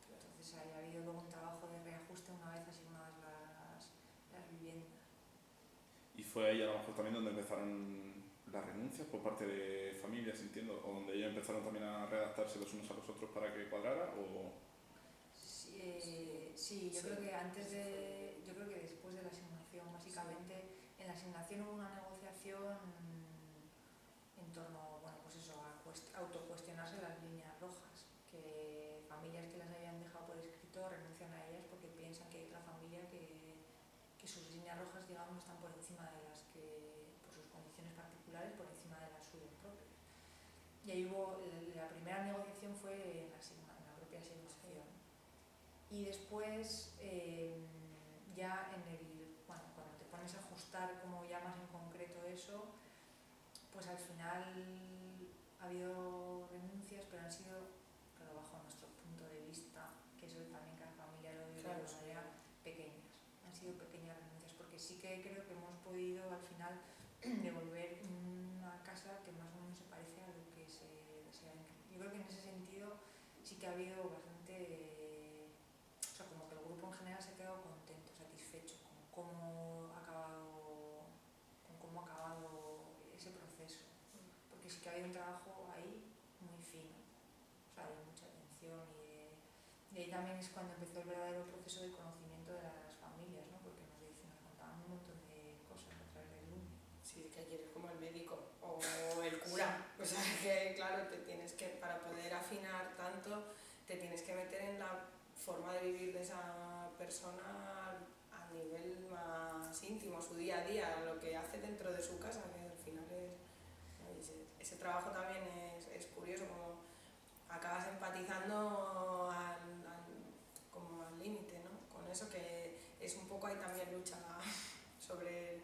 Entonces ahí ha habido luego un trabajo de reajuste una vez asignadas las viviendas. Y fue ahí a lo mejor también donde empezaron las renuncias por parte de familias, entiendo, o donde ellos empezaron también a redactarse los unos a los otros para que cuadrara, o... Sí, yo creo que después de la asignación, básicamente, en la asignación hubo una negociación en torno, bueno, pues eso, a autocuestionarse las líneas rojas, que familias que las habían dejado por escrito renuncian a ellas porque piensan que hay otra familia que sus líneas rojas, digamos, están por encima de las que, por sus condiciones particulares, por encima de las suyas propias. Y ahí hubo, la primera negociación fue en la propia asignación. Y después, ya cuando te pones a ajustar como ya más en concreto eso, pues al final ha habido renuncias, pero han sido, claro, bajo nuestro punto de vista, que eso también cada familia lo vive de una manera, pequeñas. Han sido pequeñas renuncias, porque sí que creo que hemos podido al final devolver una casa que más o menos se parece a lo que se desea. Yo creo que en ese sentido sí que ha habido bastante, o sea, como que el grupo en general se ha quedado contento, satisfecho con cómo ha acabado ese proceso, porque sí que ha habido un trabajo ahí muy fino, o sea, de mucha atención, y ahí también es cuando empezó el verdadero proceso de conocimiento de las familias, ¿no?, porque nos contaban un montón de cosas a través del Zoom. Sí, que ayer es como el médico. o el cura. O sea que, claro, para poder afinar tanto, te tienes que meter en la forma de vivir de esa persona a nivel más íntimo, su día a día, lo que hace dentro de su casa, que al final ese trabajo también es curioso, como acabas empatizando como al límite, ¿no? Con eso, que es un poco, ahí también lucha sobre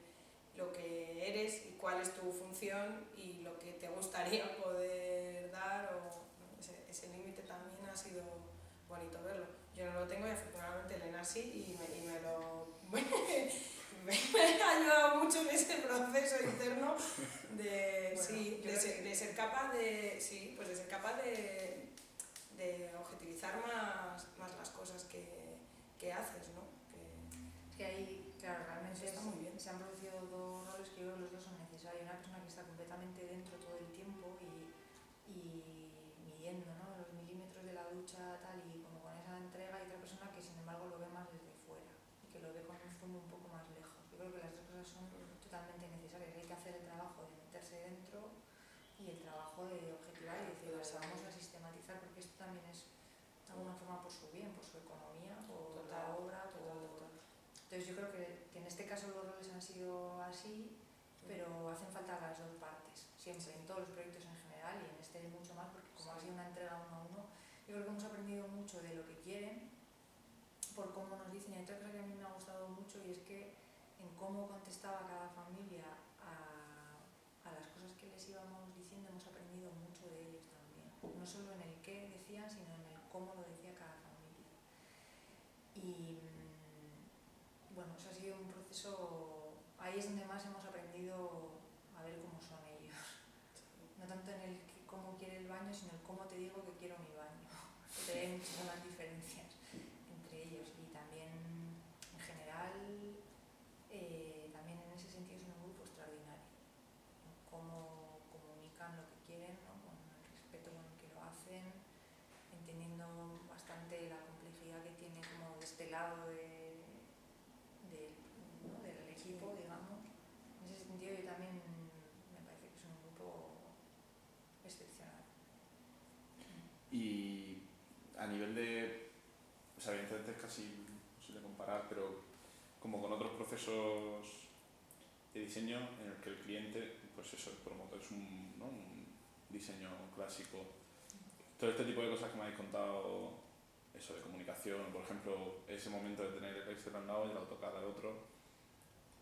lo que eres y cuál es tu función y lo que te gustaría poder dar, ¿no? Ese límite también ha sido bonito verlo. Yo no lo tengo y afortunadamente Elena sí, y me lo me ha ayudado mucho en ese proceso interno de ser capaz de objetivizar más las cosas que haces, ¿no? Que ahí, claro, realmente está muy bien. Se han producido dos roles que yo creo que los dos son necesarios. Una persona que está completamente dentro todo el tiempo y midiendo, ¿no?, los milímetros de la ducha tal, y como con esa entrega, y otra persona que sin embargo lo ve más desde fuera y que lo ve con un zoom un poco más lejos. Yo creo que las dos cosas son totalmente necesarias. Hay que hacer el trabajo de meterse dentro y el trabajo de objetivar y decir, vamos a sistematizar, porque esto también es de alguna forma por su bien, por su economía, por la obra, Entonces yo creo que en este caso los roles han sido así, pero hacen falta las dos partes, siempre, en todos los proyectos en general, y en este mucho más, porque como ha sido una entrega uno a uno, yo creo que hemos aprendido mucho de lo que quieren, por cómo nos dicen. Y hay otra cosa que a mí me ha gustado mucho, y es que en cómo contestaba cada familia a las cosas que les íbamos diciendo, hemos aprendido mucho de ellos también. No solo en el qué decían, sino en el cómo lo decía cada familia. Y bueno, eso ha sido un proceso, ahí es donde más hemos aprendido a ver cómo son ellos. No tanto en el cómo quiere el baño, sino el cómo te digo que quiero mi baño. Porque hay muchísimas diferencias entre ellos, y también en general, también en ese sentido es un grupo extraordinario. Cómo comunican lo que quieren, ¿no?, con el respeto con el que lo hacen, entendiendo bastante la complejidad que tiene como de este lado ¿no?, del equipo, digamos. En ese sentido yo también me parece que es un grupo excepcional. Y a nivel de, o sea, evidentemente es casi imposible comparar, pero como con otros procesos de diseño en el que el cliente, pues eso, el promotor es un diseño clásico. Todo este tipo de cosas que me habéis contado, eso de comunicación, por ejemplo, ese momento de tener el Excel al lado y el AutoCAD al otro,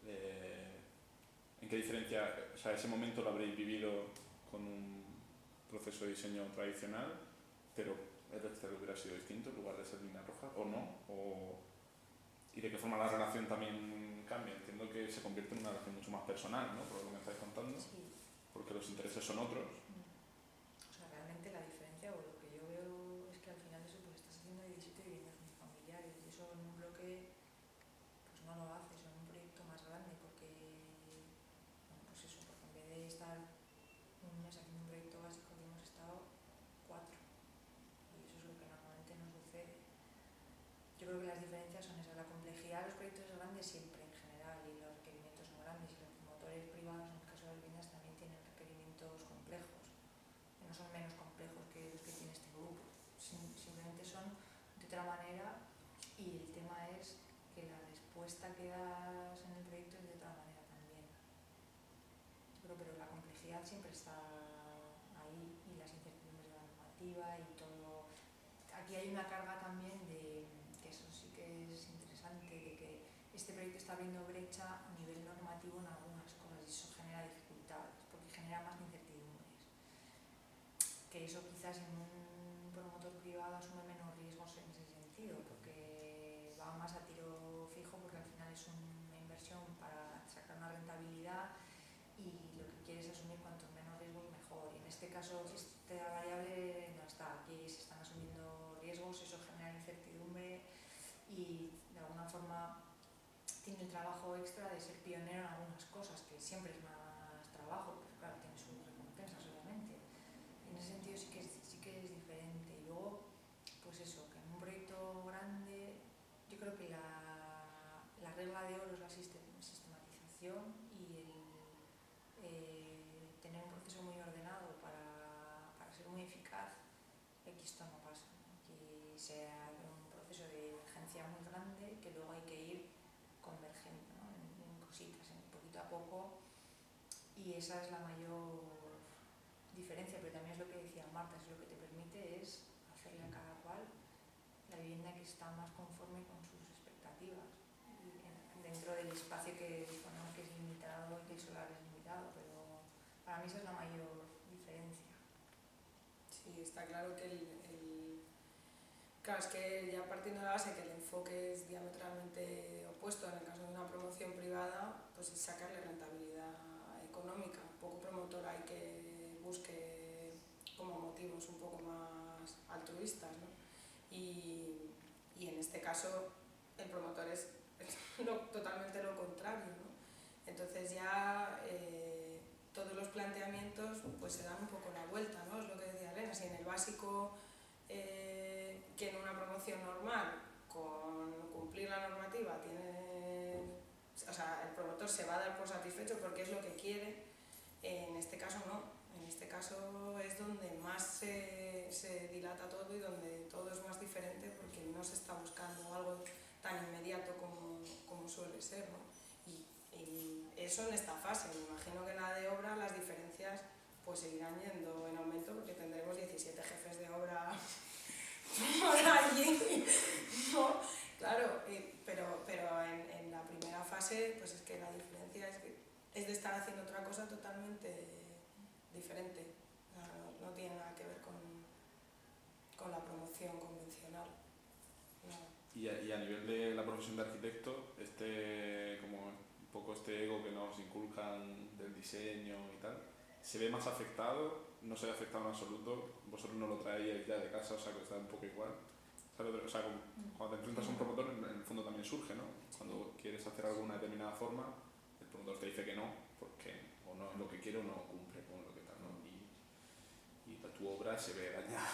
¿en qué diferencia, o sea, ese momento lo habréis vivido con un proceso de diseño tradicional, pero el Excel hubiera sido distinto en lugar de ser línea roja, o no? ¿Y de qué forma la relación también cambia? Entiendo que se convierte en una relación mucho más personal, ¿no?, por lo que me estáis contando, Sí. porque los intereses son otros. O sea, realmente la diferencia, o lo que yo veo, es que al final eso, pues estás haciendo 17 viviendas unifamiliares, y eso en un bloque pues no lo haces, o en un proyecto más grande, porque, bueno, pues eso, porque en vez de estar un mes haciendo un proyecto básico, que hemos estado 4, y eso es lo que normalmente no sucede. Yo creo que las diferencias son esas: la complejidad de los proyectos es grande siempre en general, y los requerimientos son grandes, y los promotores privados, en el caso de las viviendas, también tienen requerimientos complejos, que no son menos complejos que los que tiene este grupo, simplemente son de otra manera, y el tema es que la respuesta que das en el proyecto es de otra manera también. Pero la complejidad siempre está ahí, y las incertidumbres de la normativa y todo. Aquí hay una carga también de, que eso sí que es interesante, de que este proyecto está abriendo brecha a nivel normativo en algunas cosas, y eso genera dificultades, porque genera más incertidumbres. Que eso quizás en un promotor privado asume menos riesgos en ese sentido, porque va más a tiro fijo, porque al final es una inversión para sacar una rentabilidad, y lo que quieres es asumir cuantos menos riesgos mejor. Y en este caso, esta variable no está. Aquí se están asumiendo riesgos, eso genera incertidumbre, y de alguna forma tiene el trabajo extra de ser pionero en algunas cosas, que siempre es más trabajo, pero claro, tiene sus recompensas obviamente. En ese sentido sí que es diferente. Y luego, pues eso, que en un proyecto grande, yo creo que la regla de oro es la sistematización, y el tener un luego hay que ir convergiendo, ¿no? en cositas, en poquito a poco, y esa es la mayor diferencia, pero también es lo que decía Marta, es lo que te permite es hacerle a cada cual la vivienda que está más conforme con sus expectativas, y dentro del espacio que disponemos, que es limitado y que el solar es limitado, pero para mí esa es la mayor diferencia. Sí, está claro que claro, es que ya partiendo de la base que el enfoque es diametralmente opuesto, en el caso de una promoción privada, pues es sacarle rentabilidad económica. Poco promotor hay que busque como motivos un poco más altruistas, ¿no? Y en este caso el promotor es totalmente lo contrario, ¿no? Entonces ya todos los planteamientos pues se dan un poco la vuelta, ¿no? Es lo que decía Elena, si en el básico que en una promoción normal con cumplir la normativa o sea, el promotor se va a dar por satisfecho porque es lo que quiere, en este caso no, en este caso es donde más se dilata todo y donde todo es más diferente porque no se está buscando algo tan inmediato como suele ser, ¿no? Y eso en esta fase, me imagino que en la de obra las diferencias pues seguirán yendo en aumento porque tendremos 17 jefes de obra por allí, ¿no? Claro, pero en la primera fase pues es que la diferencia es de estar haciendo otra cosa totalmente diferente, o sea, no tiene nada que ver con la promoción convencional. No. Y a nivel de la profesión de arquitecto, como un poco este ego que nos inculcan del diseño y tal, ¿se ve más afectado? ¿No se ve afectado en absoluto? ¿Vosotros no lo traéis ya de casa, o sea que está un poco igual? O sea, cuando te enfrentas a un promotor, en el fondo también surge, ¿no? Cuando quieres hacer algo de una determinada forma, el promotor te dice que no, porque o no es lo que quiere o no cumple con lo que tal, ¿no? Y tu obra se ve dañada.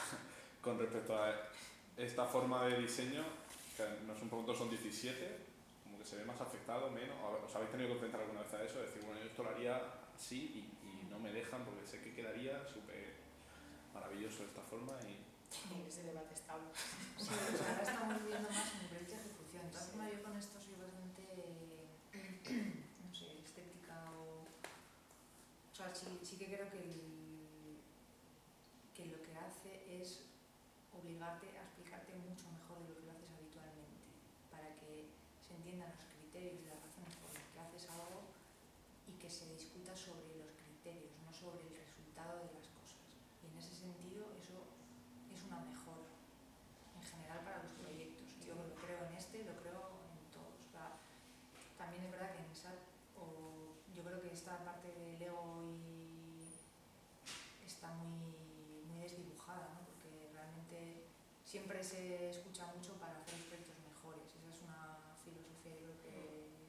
Con respecto a esta forma de diseño, que no es un promotor, son 17, como que se ve más afectado, menos. ¿Os habéis tenido que enfrentar alguna vez a eso? Decir, bueno, yo esto lo haría así y no me dejan porque sé que quedaría súper maravilloso de esta forma y... Ese debate está... Sí, pues ahora estamos viviendo más en nivel de ejecución. De todas formas, yo con esto soy bastante, no sé, escéptica o sea, sí que creo que lo que hace es obligarte a explicarte mucho mejor de lo que lo haces habitualmente, para que se entiendan los criterios y las razones por las que haces algo y que se discuta sobre los criterios, no sobre el resultado de las cosas. Y en ese sentido, eso es una mejora en general para los proyectos. Yo lo creo en lo creo en todos. O sea, también es verdad que en SAT, yo creo que esta parte del ego está muy desdibujada, ¿no? Porque realmente siempre se escucha mucho para hacer los proyectos mejores. Esa es una filosofía, yo creo que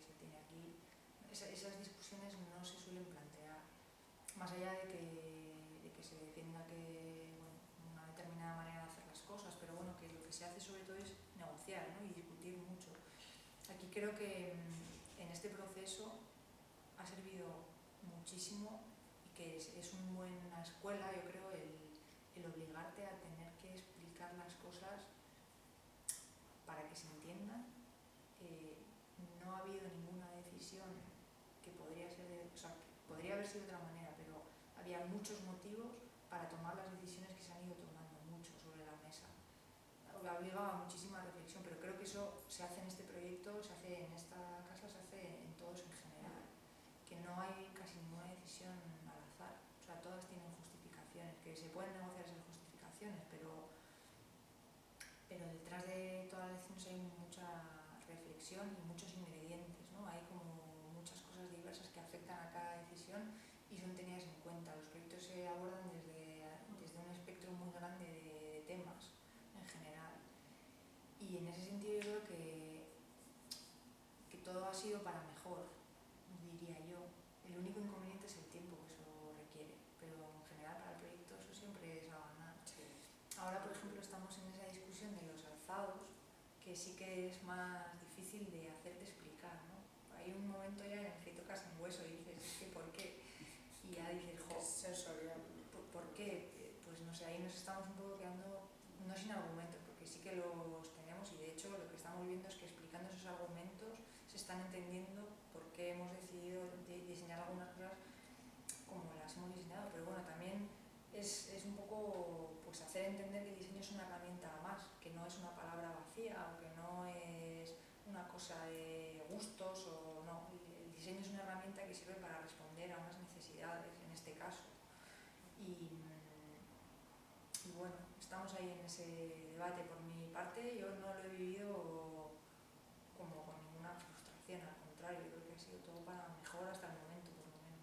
se tiene aquí. Esas discusiones no se suelen plantear, más allá de que se defienda que, bueno, una determinada manera de hacer las cosas, pero bueno, que lo que se hace sobre todo es negociar, ¿no? Y discutir mucho. Aquí creo que en este proceso ha servido muchísimo y que es una buena escuela, yo creo, el obligarte a tener que explicar las cosas para que se entiendan. No ha habido ninguna decisión que podría haber sido de otra manera, pero había muchos motivos para tomar las decisiones que se han ido tomando, mucho sobre la mesa. Obligaba a muchísima reflexión, pero creo que eso se hace en este proyecto, se hace en esta casa, se hace en todos en general, que no hay casi ninguna decisión al azar, o sea, todas tienen justificaciones, que se pueden negociar esas justificaciones, pero detrás de todas las decisiones hay mucha reflexión y muchos ingredientes, ¿no? Hay como muchas cosas diversas que afectan a cada decisión y son tenidas en cuenta. Los proyectos se abordan desde un espectro muy grande de temas en general, y en ese sentido yo creo que todo ha sido para mejor, diría yo. El único inconveniente es el tiempo que eso requiere, pero en general para el proyecto eso siempre es a ganar. Sí. Ahora, por ejemplo, estamos en esa discusión de los alzados, que sí que es más difícil de hacerte explicar, ¿no? Hay un momento ya en el que tocas en hueso y dices, es que ¿por qué? Y ya dices, jo, Es sensorial. ¿por qué? Pues no sé, ahí nos estamos un poco quedando, no sin argumentos, porque sí que los tenemos, y de hecho lo que estamos viendo es que explicando esos argumentos están entendiendo por qué hemos decidido diseñar algunas cosas como las hemos diseñado, pero bueno, también es un poco pues hacer entender que el diseño es una herramienta más, que no es una palabra vacía o que no es una cosa de gustos o no. El diseño es una herramienta que sirve para responder a unas necesidades, en este caso. Y bueno, estamos ahí en ese debate. Por mi parte, yo no lo he vivido como con ninguna frustración, al contrario, creo que ha sido todo para mejor hasta el momento, por lo menos.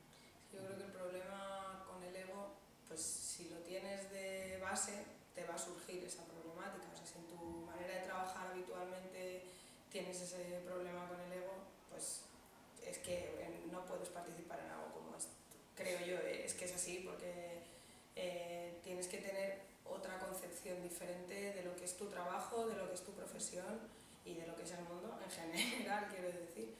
Yo creo que el problema con el ego, pues si lo tienes de base, te va a surgir esa problemática. O sea, si en tu manera de trabajar habitualmente tienes ese problema con el ego, pues es que no puedes participar en algo como esto. Creo yo, es que es así, porque tienes que tener otra concepción diferente de lo que es tu trabajo, de lo que es tu profesión y de lo que es el mundo en general, quiero decir.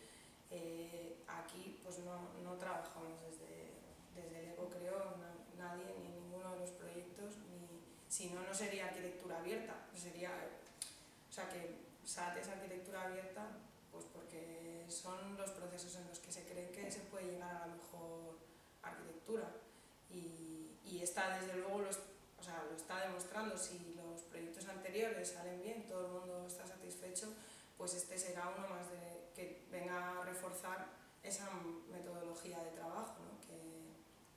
Aquí pues no trabajamos desde el ego, creo, nadie, ni ninguno de los proyectos, ni, si no, no sería arquitectura abierta, sería, o sea que SAT es arquitectura abierta pues porque son los procesos en los que se cree que se puede llegar a la mejor arquitectura y esta desde luego lo está demostrando. Si los proyectos anteriores salen bien, todo el mundo está satisfecho, pues este será uno más que venga a reforzar esa metodología de trabajo, ¿no?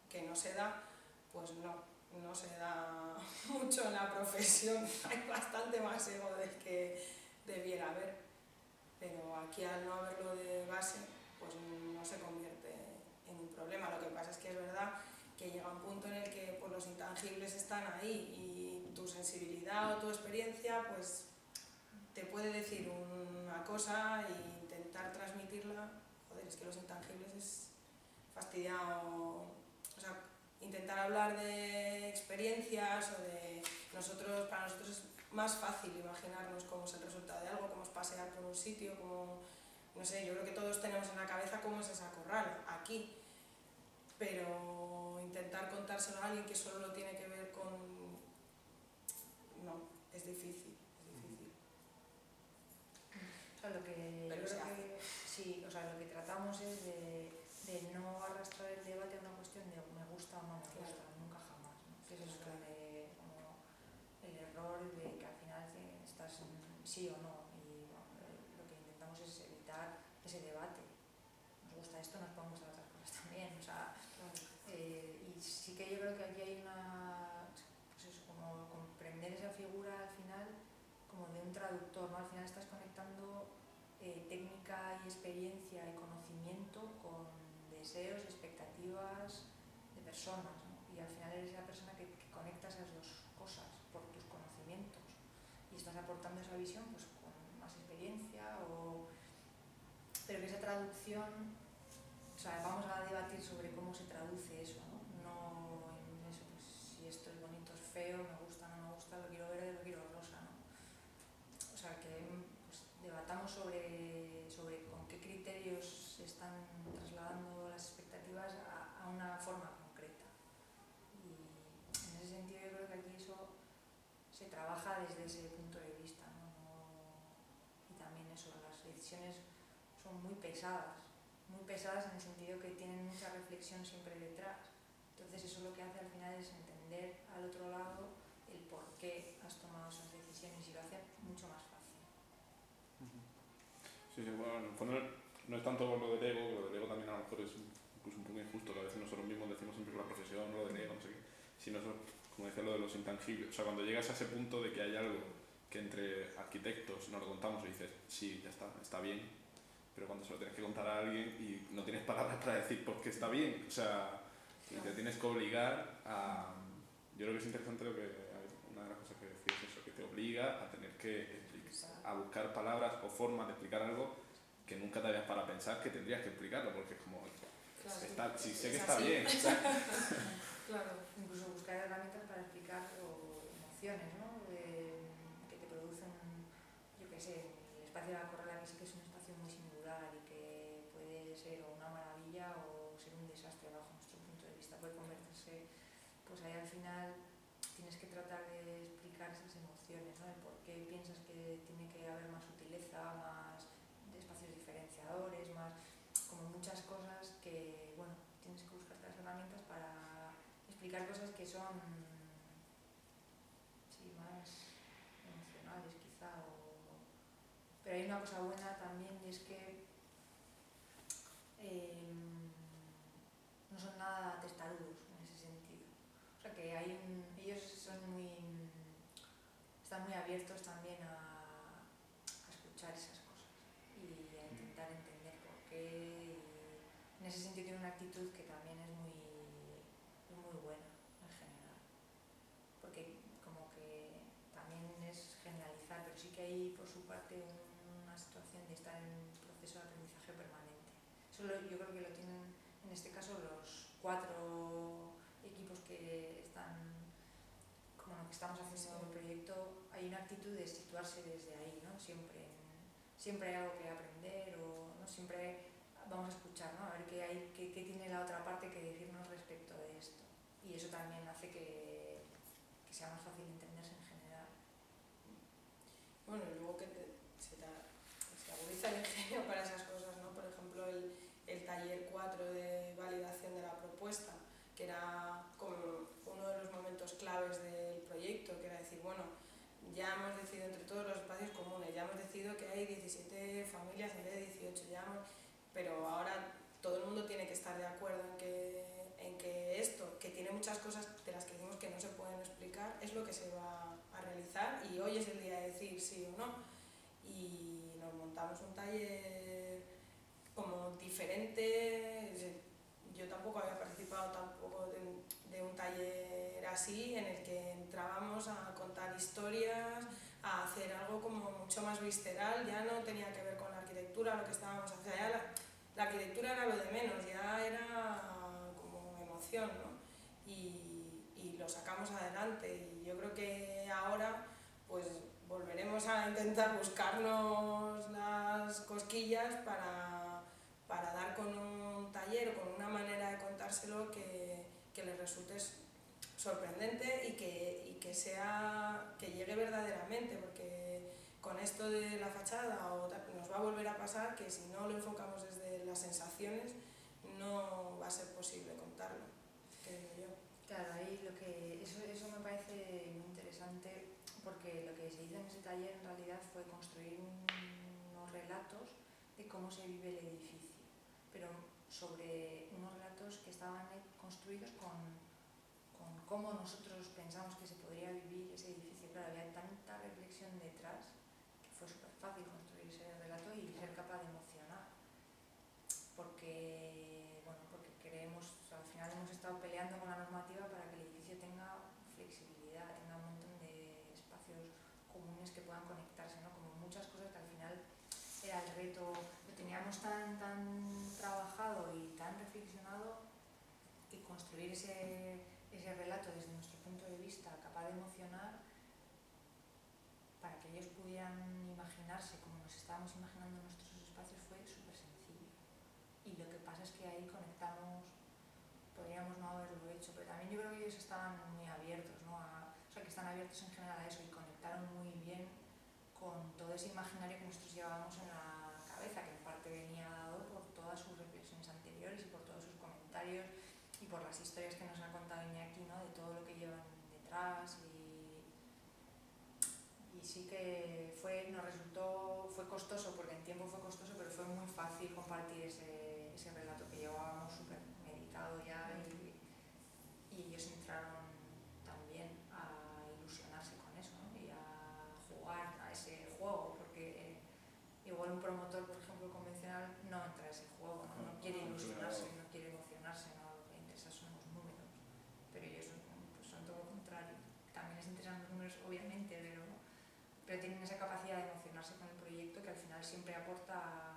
Que no se da, pues no se da mucho en la profesión, hay bastante más ego del que debiera haber, pero aquí al no haberlo de base, pues no se convierte en un problema. Lo que pasa es que es verdad que llega un punto en el que pues, los intangibles están ahí y tu sensibilidad o tu experiencia pues te puede decir una cosa e intentar transmitirla. Joder, es que los intangibles es fastidiado. O sea, intentar hablar de experiencias o de para nosotros es más fácil imaginarnos cómo es el resultado de algo, cómo es pasear por un sitio, cómo, no sé, yo creo que todos tenemos en la cabeza cómo es esa corral aquí, pero intentar contárselo a alguien que solo lo tiene que ver con... no, es difícil. O sea, lo que lo que tratamos es de no arrastrar el debate a una cuestión de me gusta o no me gusta, claro. Nunca jamás, ¿no? Que es eso como el error de que al final estás en sí o no, y bueno, lo que intentamos es evitar ese debate. Nos gusta esto, nos pueden gustar otras cosas también, o sea, y sí que yo creo que aquí hay pues eso, como comprender esa figura al final como de un traductor, ¿no? Al final estás conectando técnica y experiencia y conocimiento con deseos y expectativas de personas, ¿no? Y al final eres la persona que conecta esas dos cosas por tus conocimientos y estás aportando esa visión pues con más experiencia pero que esa traducción, o sea, vamos a debatir sobre cómo se traduce eso, ¿no? No en eso, pues si esto es bonito, es feo, me gusta, no me gusta, lo quiero verde, lo quiero rosa, ¿no? O sea, que pues, debatamos sobre con qué criterios se están trasladando las expectativas a una forma concreta. Y en ese sentido yo creo que aquí eso se trabaja desde ese punto de vista, ¿no? Y también eso, las decisiones son muy pesadas en el sentido que tienen mucha reflexión siempre detrás. Entonces eso lo que hace al final es entender al otro lado el por qué has tomado esas decisiones y lo hace mucho más fácil. Sí, bueno, no es tanto lo del ego, que lo del ego también a lo mejor es incluso un poco injusto, que a veces nosotros mismos decimos siempre la profesión, lo del ego, no sé qué, sino eso, como decía, lo de los intangibles. O sea, cuando llegas a ese punto de que hay algo que entre arquitectos nos lo contamos y dices, sí, ya está bien, pero cuando se lo tienes que contar a alguien y no tienes palabras para decir por qué está bien, o sea, y te tienes que obligar a... Yo creo que es interesante una de las cosas que decís es eso, que te obliga a tener que a buscar palabras o formas de explicar algo que nunca te habías para pensar que tendrías que explicarlo, porque es como, claro, si sé que está bien. Claro. Incluso buscar herramientas para explicar emociones, ¿no? Que te producen, yo qué sé, el espacio de la corrala, que sí que es un espacio muy singular y que puede ser o una maravilla o ser un desastre bajo nuestro punto de vista, puede convertirse, pues ahí al final tienes que tratar de explicar esas emociones, ¿no? El por qué piensas que tiene que haber más sutileza, más de espacios diferenciadores, muchas cosas que, bueno, tienes que buscarte las herramientas para explicar cosas que son, sí, más emocionales quizá, pero hay una cosa buena también y es que no son nada testarudos en ese sentido. O sea que ellos están muy abiertos también a escuchar esas cosas y a intentar entender por qué. Y en ese sentido tiene una actitud que también es muy buena en general. Porque como que también es generalizar, pero sí que hay por su parte una situación de estar en un proceso de aprendizaje permanente. Eso yo creo que lo tienen en este caso los 4 equipos que están, como lo que estamos haciendo el proyecto, hay una actitud de situarse desde ahí, ¿no? Siempre hay algo que aprender o no siempre vamos a escuchar, ¿no? A ver qué tiene la otra parte que decirnos respecto de esto. Y eso también hace que sea más fácil entenderse en general. Bueno, y luego que se agudiza el ingenio para esas cosas, ¿no? Por ejemplo, el taller 4 de validación de la propuesta, que era como uno de los momentos claves del proyecto, que era decir, bueno, ya hemos decidido entre todos los espacios comunes, ya hemos decidido que hay 17 familias en vez de 18, pero ahora todo el mundo tiene que estar de acuerdo en que esto, que tiene muchas cosas de las que decimos que no se pueden explicar, es lo que se va a realizar y hoy es el día de decir sí o no. Y nos montamos un taller como diferente. Yo tampoco había participado tampoco de un taller así en el que entrábamos a contar historias, a hacer algo como mucho más visceral. Ya no tenía que ver con la arquitectura, lo que estábamos haciendo, ya la arquitectura era lo de menos, ya era como emoción, ¿no? Y lo sacamos adelante y yo creo que ahora pues volveremos a intentar buscarnos las cosquillas para dar con un taller o con una manera de contárselo que les resulte sorprendente y que llegue verdaderamente, porque con esto de la fachada nos va a volver a pasar que si no lo enfocamos desde las sensaciones no va a ser posible contarlo, creo yo. Claro, ahí eso me parece muy interesante porque lo que se hizo en ese taller en realidad fue construir unos relatos de cómo se vive el edificio, pero sobre unos relatos que estaban construidos con cómo nosotros pensamos que se podría vivir ese edificio. Claro, había tanta reflexión detrás que fue súper fácil construir ese relato y ser capaz de emocionar, porque creemos, o sea, al final hemos estado peleando con la normativa para que el edificio tenga flexibilidad, tenga un montón de espacios comunes que puedan conectarse, ¿no? Como muchas cosas que al final era el reto, lo teníamos tan trabajado y tan reflexionado que construir ese relato desde nuestro punto de vista capaz de emocionar para que ellos pudieran imaginarse como nos estábamos imaginando nuestros espacios fue súper sencillo. Y lo que pasa es que ahí conectamos, podríamos no haberlo hecho, pero también yo creo que ellos estaban muy abiertos, ¿no? O sea, que están abiertos en general a eso y conectaron muy bien con todo ese imaginario que nosotros llevábamos en la cabeza, que en parte venía dado por todas sus reflexiones anteriores y por todos sus comentarios y por las historias que nos ha contado Iñaki, ¿no? De todo lo que llevan detrás y sí que fue costoso, porque en tiempo fue costoso, pero fue muy fácil compartir ese relato que llevábamos súper meditado ya y ellos entraron también a ilusionarse con eso, ¿no? Y a jugar a ese juego, porque igual un promotor, por ejemplo, convencional no entra a ese juego, no quiere ilusionarse, no quiere emocionarse, ¿no? Lo que le interesa son los números, pero ellos pues, son todo lo contrario. También les interesan los números, obviamente, pero tienen esa capacidad de emocionarse con el proyecto que al final siempre aporta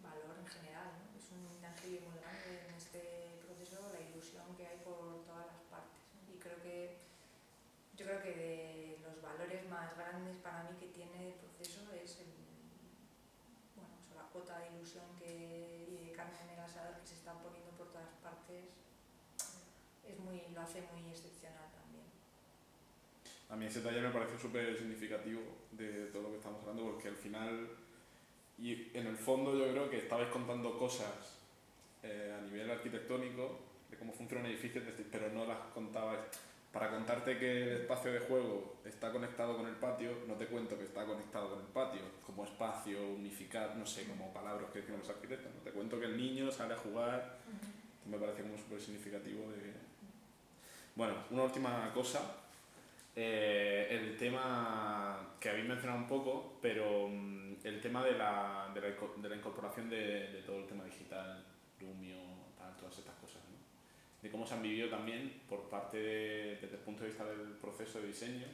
valor en general, ¿no? Es un intangible muy grande en este proceso, la ilusión que hay por todas las partes, ¿no? Y yo creo que de los valores más grandes para mí que tiene el proceso es la cuota de ilusión y de carne en el asador que se está poniendo por todas partes, lo hace muy excepcional también. A mí ese taller me pareció súper significativo de todo lo que estamos hablando, porque al final Y en el fondo yo creo que estabais contando cosas a nivel arquitectónico de cómo funciona un edificio, pero no las contabais. Para contarte que el espacio de juego está conectado con el patio, no te cuento que está conectado con el patio, como espacio unificado, no sé, como palabras que decimos los arquitectos, no te cuento que el niño sale a jugar, me parece como súper significativo de... Bueno, una última cosa, el tema que habéis mencionado un poco, pero el tema de la incorporación de todo el tema digital, Lumio, tal, todas estas cosas, ¿no? De cómo se han vivido también por parte desde el punto de vista del proceso de diseño.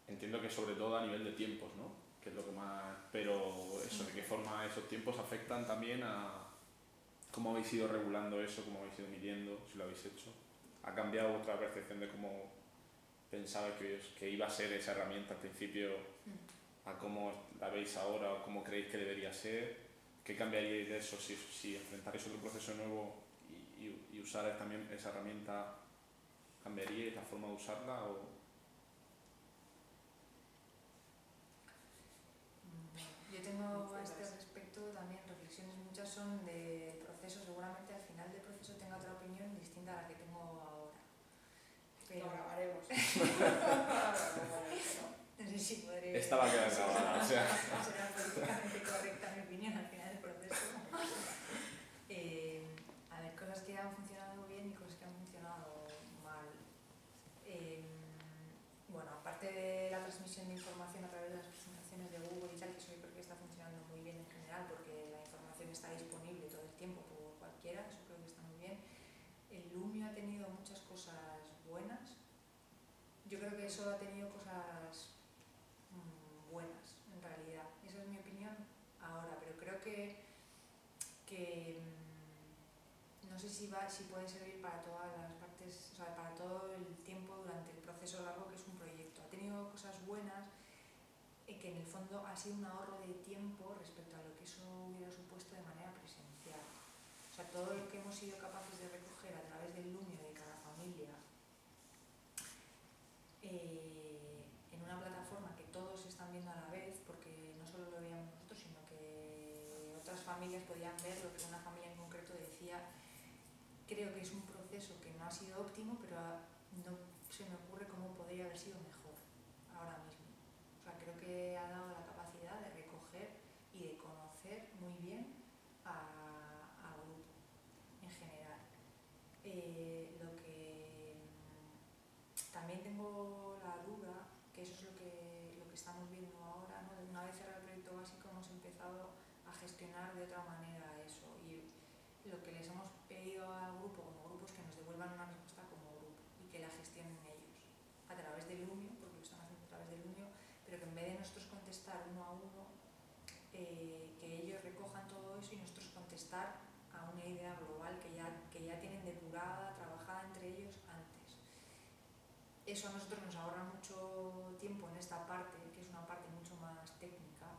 Entiendo que sobre todo a nivel de tiempos, ¿no? Que es lo que más... Pero eso, de qué forma esos tiempos afectan también a cómo habéis ido regulando eso, cómo habéis ido midiendo, si lo habéis hecho. ¿Ha cambiado vuestra percepción de cómo pensabais que iba a ser esa herramienta al principio a cómo la veis ahora o cómo creéis que debería ser? ¿Qué cambiaríais de eso si enfrentarais otro proceso nuevo y usarais también esa herramienta? ¿Cambiaríais la forma de usarla? Yo tengo a este respecto también reflexiones, muchas son de proceso, seguramente al final del proceso tenga otra opinión distinta a la que tengo ahora. Pero Lo grabaremos. no sé si podré... Esta va a quedar grabada, o sea... será políticamente correcta mi opinión al final del proceso. A ver, cosas que han funcionado bien y cosas que han funcionado mal. Bueno, aparte de la transmisión de información a través de las presentaciones de Google y tal, que eso yo creo que está funcionando muy bien en general porque la información está disponible todo el tiempo por cualquiera, eso creo que está muy bien. El Lumio ha tenido muchas cosas buenas. Yo creo que eso ha tenido cosas buenas, en realidad. Esa es mi opinión ahora, pero creo que no sé si puede servir para todas las partes, o sea, para todo el tiempo durante el proceso largo que es un proyecto. Ha tenido cosas buenas que en el fondo ha sido un ahorro de tiempo respecto a lo que eso hubiera supuesto de manera presencial. O sea, todo lo que hemos sido capaces de recoger a través del Lumio de cada familia en una plataforma que todos están viendo a la vez, porque no solo lo veíamos nosotros, sino que otras familias podían ver lo que una familia en concreto decía. Creo que es un proceso que no ha sido óptimo, pero no se me ocurre cómo podría haber sido mejor ahora mismo. O sea, creo que ha dado la capacidad de recoger y de conocer muy bien al grupo en general. Lo que también tengo la duda, que eso es lo que estamos viendo ahora, ¿no? Una vez cerrado el proyecto básico hemos empezado a gestionar de otra manera eso, y lo que les hemos pedido al grupo como grupos que nos devuelvan una respuesta como grupo y que la gestionen ellos a través del Lumio, porque lo están haciendo a través del Lumio, pero que en vez de nosotros contestar uno a uno, que ellos recojan todo eso y nosotros contestar a una idea global que ya tienen depurada, trabajada entre ellos antes. Eso a nosotros nos ahorra mucho tiempo en esta parte, que es una parte mucho más técnica,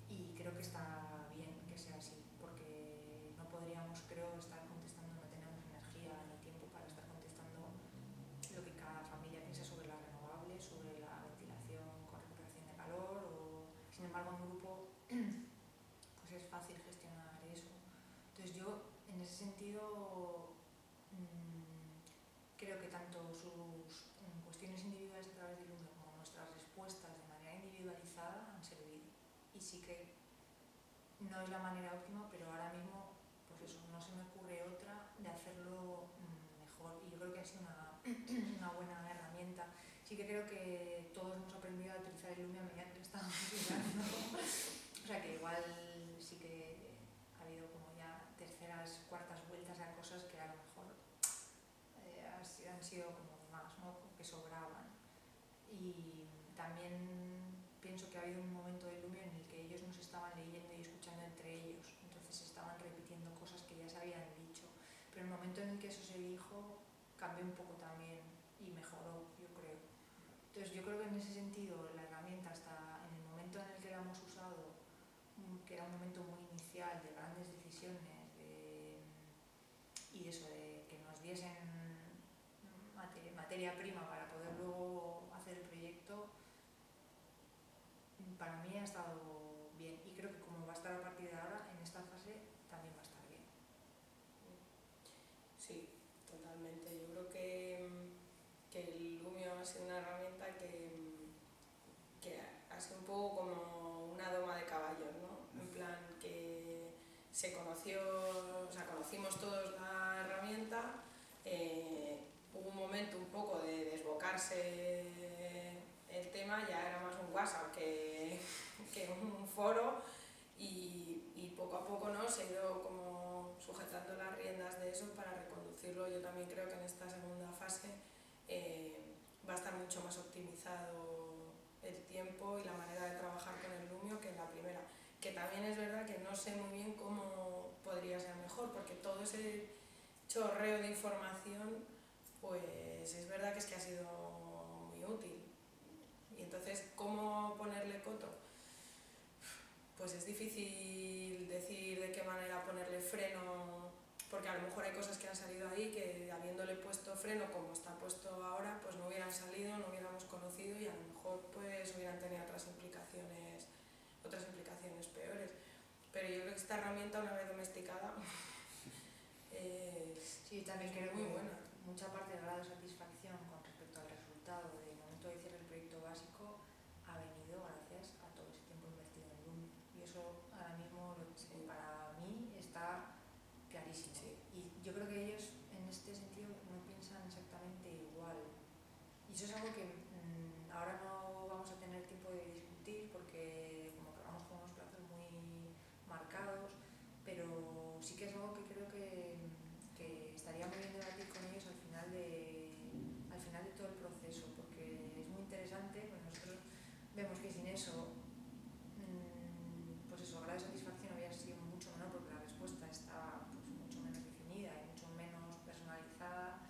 y creo que está bien que sea así, porque no podríamos, creo, estar contestando, no tenemos energía ni tiempo para estar contestando lo que cada familia piensa sobre las renovables, sobre la ventilación con recuperación de calor, sin embargo en un grupo pues es fácil gestionar eso. Entonces yo en ese sentido creo que tanto sus cuestiones individuales a través del Lumio como nuestras respuestas de manera individualizada han servido, y sí que no es la manera óptima, pero ahora mismo pues eso, no se me ocurre otra de hacerlo mejor, y yo creo que ha sido una buena herramienta. Sí que creo que todos hemos aprendido a utilizar el Lumio a medida que lo estamos usando. O sea que igual sí que ha habido como ya terceras, cuartas vueltas a cosas que a lo mejor han sido como más, ¿no? Que sobraban. Y también pienso que ha habido un momento del Lumio en el que ellos nos estaban leyendo y escuchando entre ellos, entonces estaban repitiendo cosas que ya se habían dicho, pero el momento en el que eso se dijo cambió un poco también y mejoró, yo creo. Entonces yo creo que en ese sentido la herramienta, hasta en el momento en el que la hemos usado, que era un momento muy inicial de grandes decisiones y eso de que nos diesen materia prima para poder luego hacer el proyecto, para mí ha estado bien y creo que como va a estar a partir de ahora, en esta fase también va a estar bien. Sí, totalmente. Yo creo que el Lumio ha sido una herramienta que ha sido un poco como una doma de caballos, ¿no? En plan que se conoció, o sea, conocimos todos la herramienta, hubo un momento un poco de desbocarse el tema, ya era más un WhatsApp que un foro y poco a poco, ¿no? Se ha ido como sujetando las riendas de eso para reconducirlo. Yo también creo que en esta segunda fase va a estar mucho más optimizado el tiempo y la manera de trabajar con el Lumio que en la primera, que también es verdad que no sé muy bien cómo podría ser mejor, porque todo ese chorreo de información, pues es verdad que es que ha sido muy útil. Y entonces, ¿cómo ponerle coto? Pues es difícil decir de qué manera ponerle freno, porque a lo mejor hay cosas que han salido ahí que habiéndole puesto freno como está puesto ahora, pues no hubieran salido, no hubiéramos conocido y a lo mejor pues hubieran tenido otras implicaciones peores. Pero yo creo que esta herramienta, una vez domesticada, Sí, también es creo muy que buena. mucha parte del grado de satisfacción con respecto al resultado del momento de cierre del proyecto básico ha venido gracias a todo ese tiempo invertido en Lumio. Y eso ahora mismo para mí está clarísimo. Sí. Y yo creo que ellos en este sentido no piensan exactamente igual. Y eso es algo que ahora no vamos a tener tiempo de discutir porque como que vamos con unos plazos muy marcados, pero sí que es algo que creo que estaría muy bien debatir con ellos al final de todo el proceso, porque es muy interesante, pues nosotros vemos que sin eso, pues eso, el grado de satisfacción había sido mucho menor porque la respuesta estaba pues mucho menos definida y mucho menos personalizada.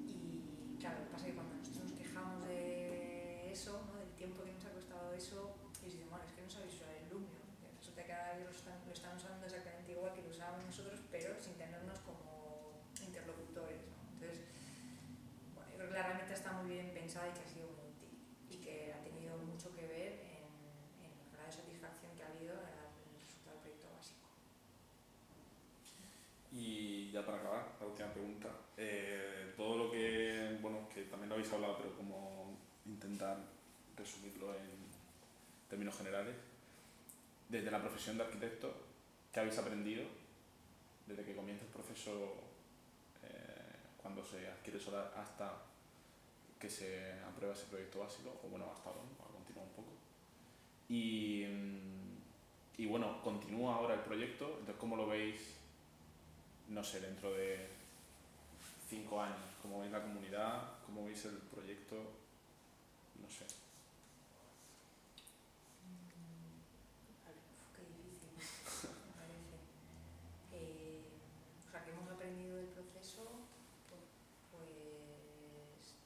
Y claro, lo que pasa es que cuando nosotros nos quejamos de eso, ¿no? Del tiempo que nos ha costado eso, ellos dicen, bueno, es que no sabéis usar el Lumio. Resulta que ahora ellos lo están usando exactamente igual que lo usábamos nosotros, pero sin tenernos como interlocutores, ¿no? Entonces, bueno, yo creo que la herramienta está muy bien pensada y que ha sido muy útil y que ha tenido mucho que ver en el grado de satisfacción que ha habido en el resultado del proyecto básico. Y ya para acabar, la última pregunta. Todo lo que, bueno, que también lo habéis hablado, pero como intentar resumirlo en términos generales, desde la profesión de arquitecto, ¿qué habéis aprendido desde que comienza el proceso, cuando se adquiere solar hasta que se aprueba ese proyecto básico? O bueno, hasta ahora, ¿no? Continúa un poco. Y bueno, continúa ahora el proyecto, entonces ¿cómo lo veis, no sé, dentro de 5 años? ¿Cómo veis la comunidad? ¿Cómo veis el proyecto? No sé. Qué difícil, me parece. O sea, que hemos aprendido del proceso, pues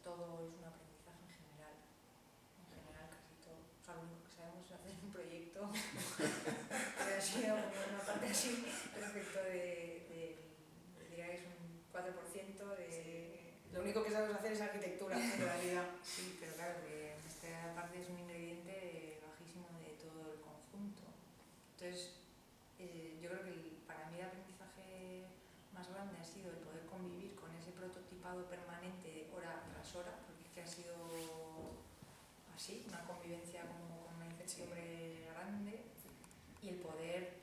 todo es un aprendizaje en general casi todo. O sea, lo único que sabemos es hacer un proyecto, pero ha sido una parte así respecto diría que es un 4% de... Lo único que sabemos hacer es arquitectura, en realidad. Sí, pero claro, que esta parte es un ingrediente bajísimo de todo el conjunto. Entonces, yo creo que para mí el aprendizaje más grande ha sido el poder convivir con ese prototipado permanente hora tras hora, porque es que ha sido así, una convivencia como con una incertidumbre grande, y el poder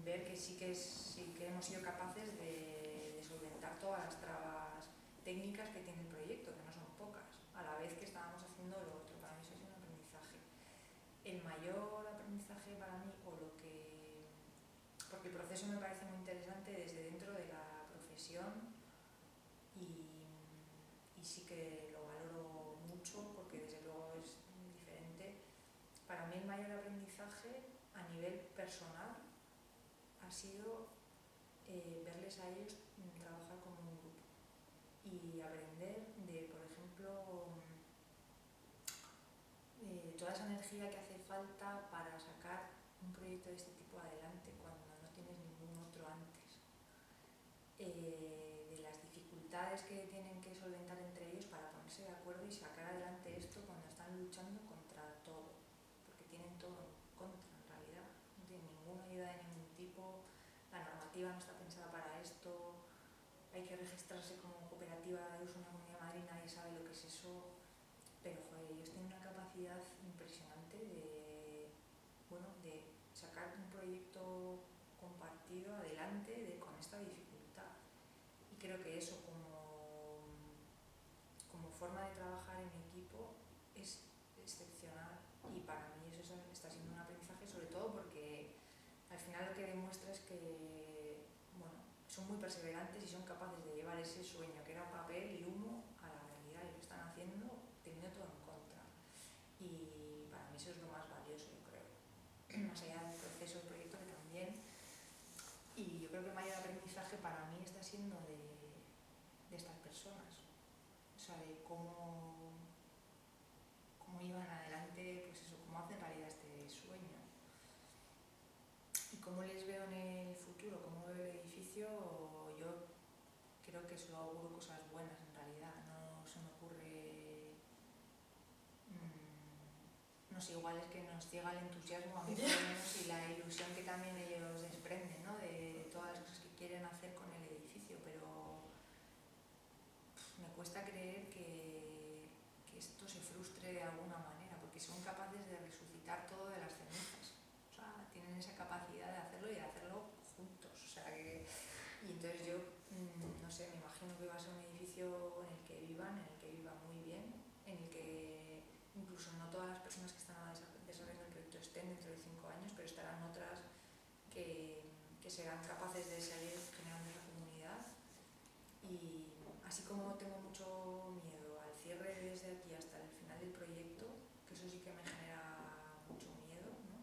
ver que sí que hemos sido capaces de solventar todas las trabas técnicas que tiene el proyecto, que no son pocas, a la vez que estábamos haciendo lo otro. Para mí eso es un aprendizaje. El mayor aprendizaje para mí, porque el proceso me parece muy interesante desde dentro de la profesión y sí que lo valoro mucho porque desde luego es diferente. Para mí el mayor aprendizaje a nivel personal ha sido verles a ellos trabajar como un grupo y aprender de, por ejemplo, toda esa energía que hace falta para sacar un proyecto de este tipo adelante cuando no tienes ningún otro antes, de las dificultades que tienen que solventar entre ellos para ponerse de acuerdo y sacar adelante esto cuando están luchando contra todo, porque cooperativa no está pensada para esto, hay que registrarse como cooperativa de uso en la Comunidad de Madrid, nadie sabe lo que es eso, pero joder, ellos tienen una capacidad impresionante de sacar un proyecto compartido adelante con esta dificultad. Y creo que eso como forma de trabajar en equipo es excepcional, y para mí eso está siendo un aprendizaje, sobre todo porque al final lo que demuestra es que son muy perseverantes y son capaces de llevar ese sueño que era papel y humo a la realidad, y lo están haciendo teniendo todo en contra. Y para mí eso es lo más valioso, yo creo, más allá del proceso del proyecto, que también. Y yo creo que el mayor aprendizaje para mí está siendo de estas personas, o sea, de cómo iban adelante, pues eso, cómo hacen realidad este sueño. Y cómo les veo en el futuro, cómo veo el edificio, yo creo que solo auguro cosas buenas en realidad. No se me ocurre, no sé, igual es que nos ciega el entusiasmo a mí por lo menos, y la ilusión que también ellos desprenden, ¿no? De todas las cosas que quieren hacer con el edificio, pero me cuesta creer que esto se frustre de alguna manera, porque son capaces de resucitar todo de las cenizas. O sea, tienen esa capacidad de hacerlo y de hacerlo juntos. O sea, y entonces yo, no sé, me imagino que va a ser un edificio en el que vivan muy bien, en el que incluso no todas las personas que están desarrollando el proyecto estén dentro de 5 años, pero estarán otras que serán capaces de seguir generando esa comunidad. Y así como tengo mucho miedo al cierre desde aquí hasta el final del proyecto, que eso sí que me genera mucho miedo, ¿no?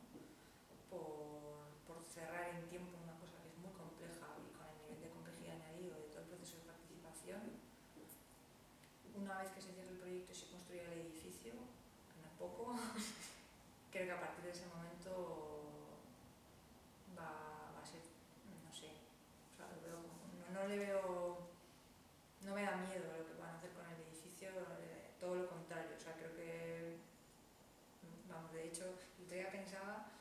por cerrar en tiempo una cosa que es muy compleja y con el nivel de complejidad añadido de todo el proceso de participación. Una vez que se cierre el proyecto y se construya el edificio, que no es poco, creo que a partir de ese momento va a ser, no sé, o sea, no me da miedo lo que van a hacer con el edificio, todo lo contrario. O sea, creo que, de hecho, el otro día pensaba,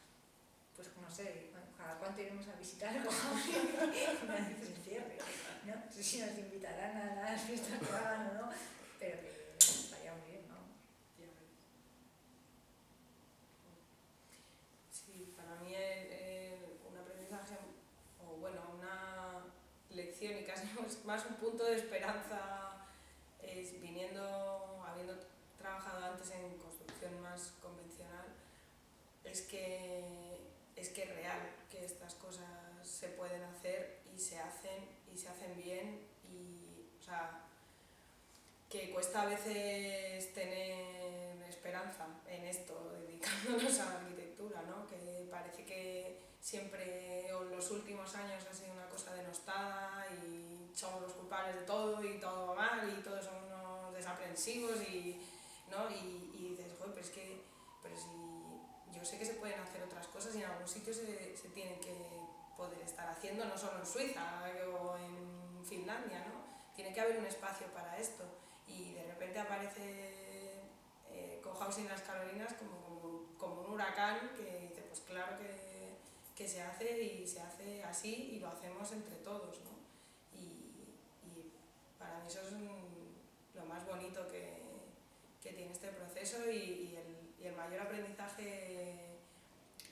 pues no sé, cada cuánto iremos a visitar una vez que se cierre, ¿no? No sé si nos invitarán a las fiestas que hagan o no, pero que estaría muy bien, ¿no? Sí, para mí un aprendizaje, o bueno, una lección y casi más un punto de esperanza, es habiendo trabajado antes en construcción más convencional, es que es real, que estas cosas se pueden hacer y se hacen bien, y o sea, que cuesta a veces tener esperanza en esto, dedicándonos a la arquitectura, ¿no? Que parece que siempre, o en los últimos años, ha sido una cosa denostada y somos los culpables de todo y todo va mal y todos somos unos desaprensivos, ¿no? Y dices, joder, pero si yo sé que se pueden hacer otras cosas y en algún sitio se tienen que poder estar haciendo, no solo en Suiza o en Finlandia, ¿no? Tiene que haber un espacio para esto. Y de repente aparece Cohousing en las Carolinas como un huracán que dice, pues claro que se hace, y se hace así, y lo hacemos entre todos, ¿no? Y para mí eso es lo más bonito que tiene este proceso, y el mayor aprendizaje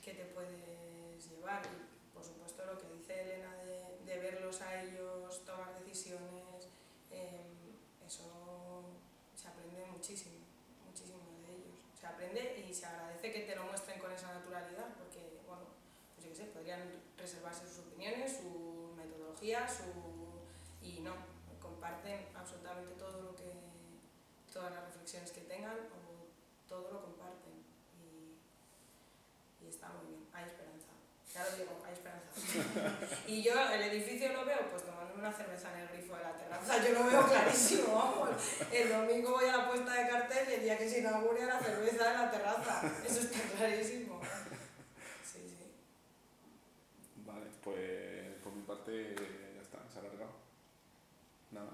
que te puedes llevar. Y por supuesto lo que dice Elena de verlos a ellos tomar decisiones, eso se aprende muchísimo de ellos. Se aprende y se agradece que te lo muestren con esa naturalidad, porque, bueno, pues yo qué sé, podrían reservarse sus opiniones, su metodología, y no, comparten absolutamente todas las reflexiones que tengan, o todo lo comparten, y está muy bien, hay esperanza. Ya lo digo, hay esperanza. Y yo el edificio lo veo pues tomándome una cerveza en el grifo de la terraza, yo lo veo clarísimo, vamos. El domingo voy a la puesta de cartel y el día que se inaugure la cerveza en la terraza, eso está clarísimo. Sí. Vale, pues por mi parte ya está, se ha alargado. Nada.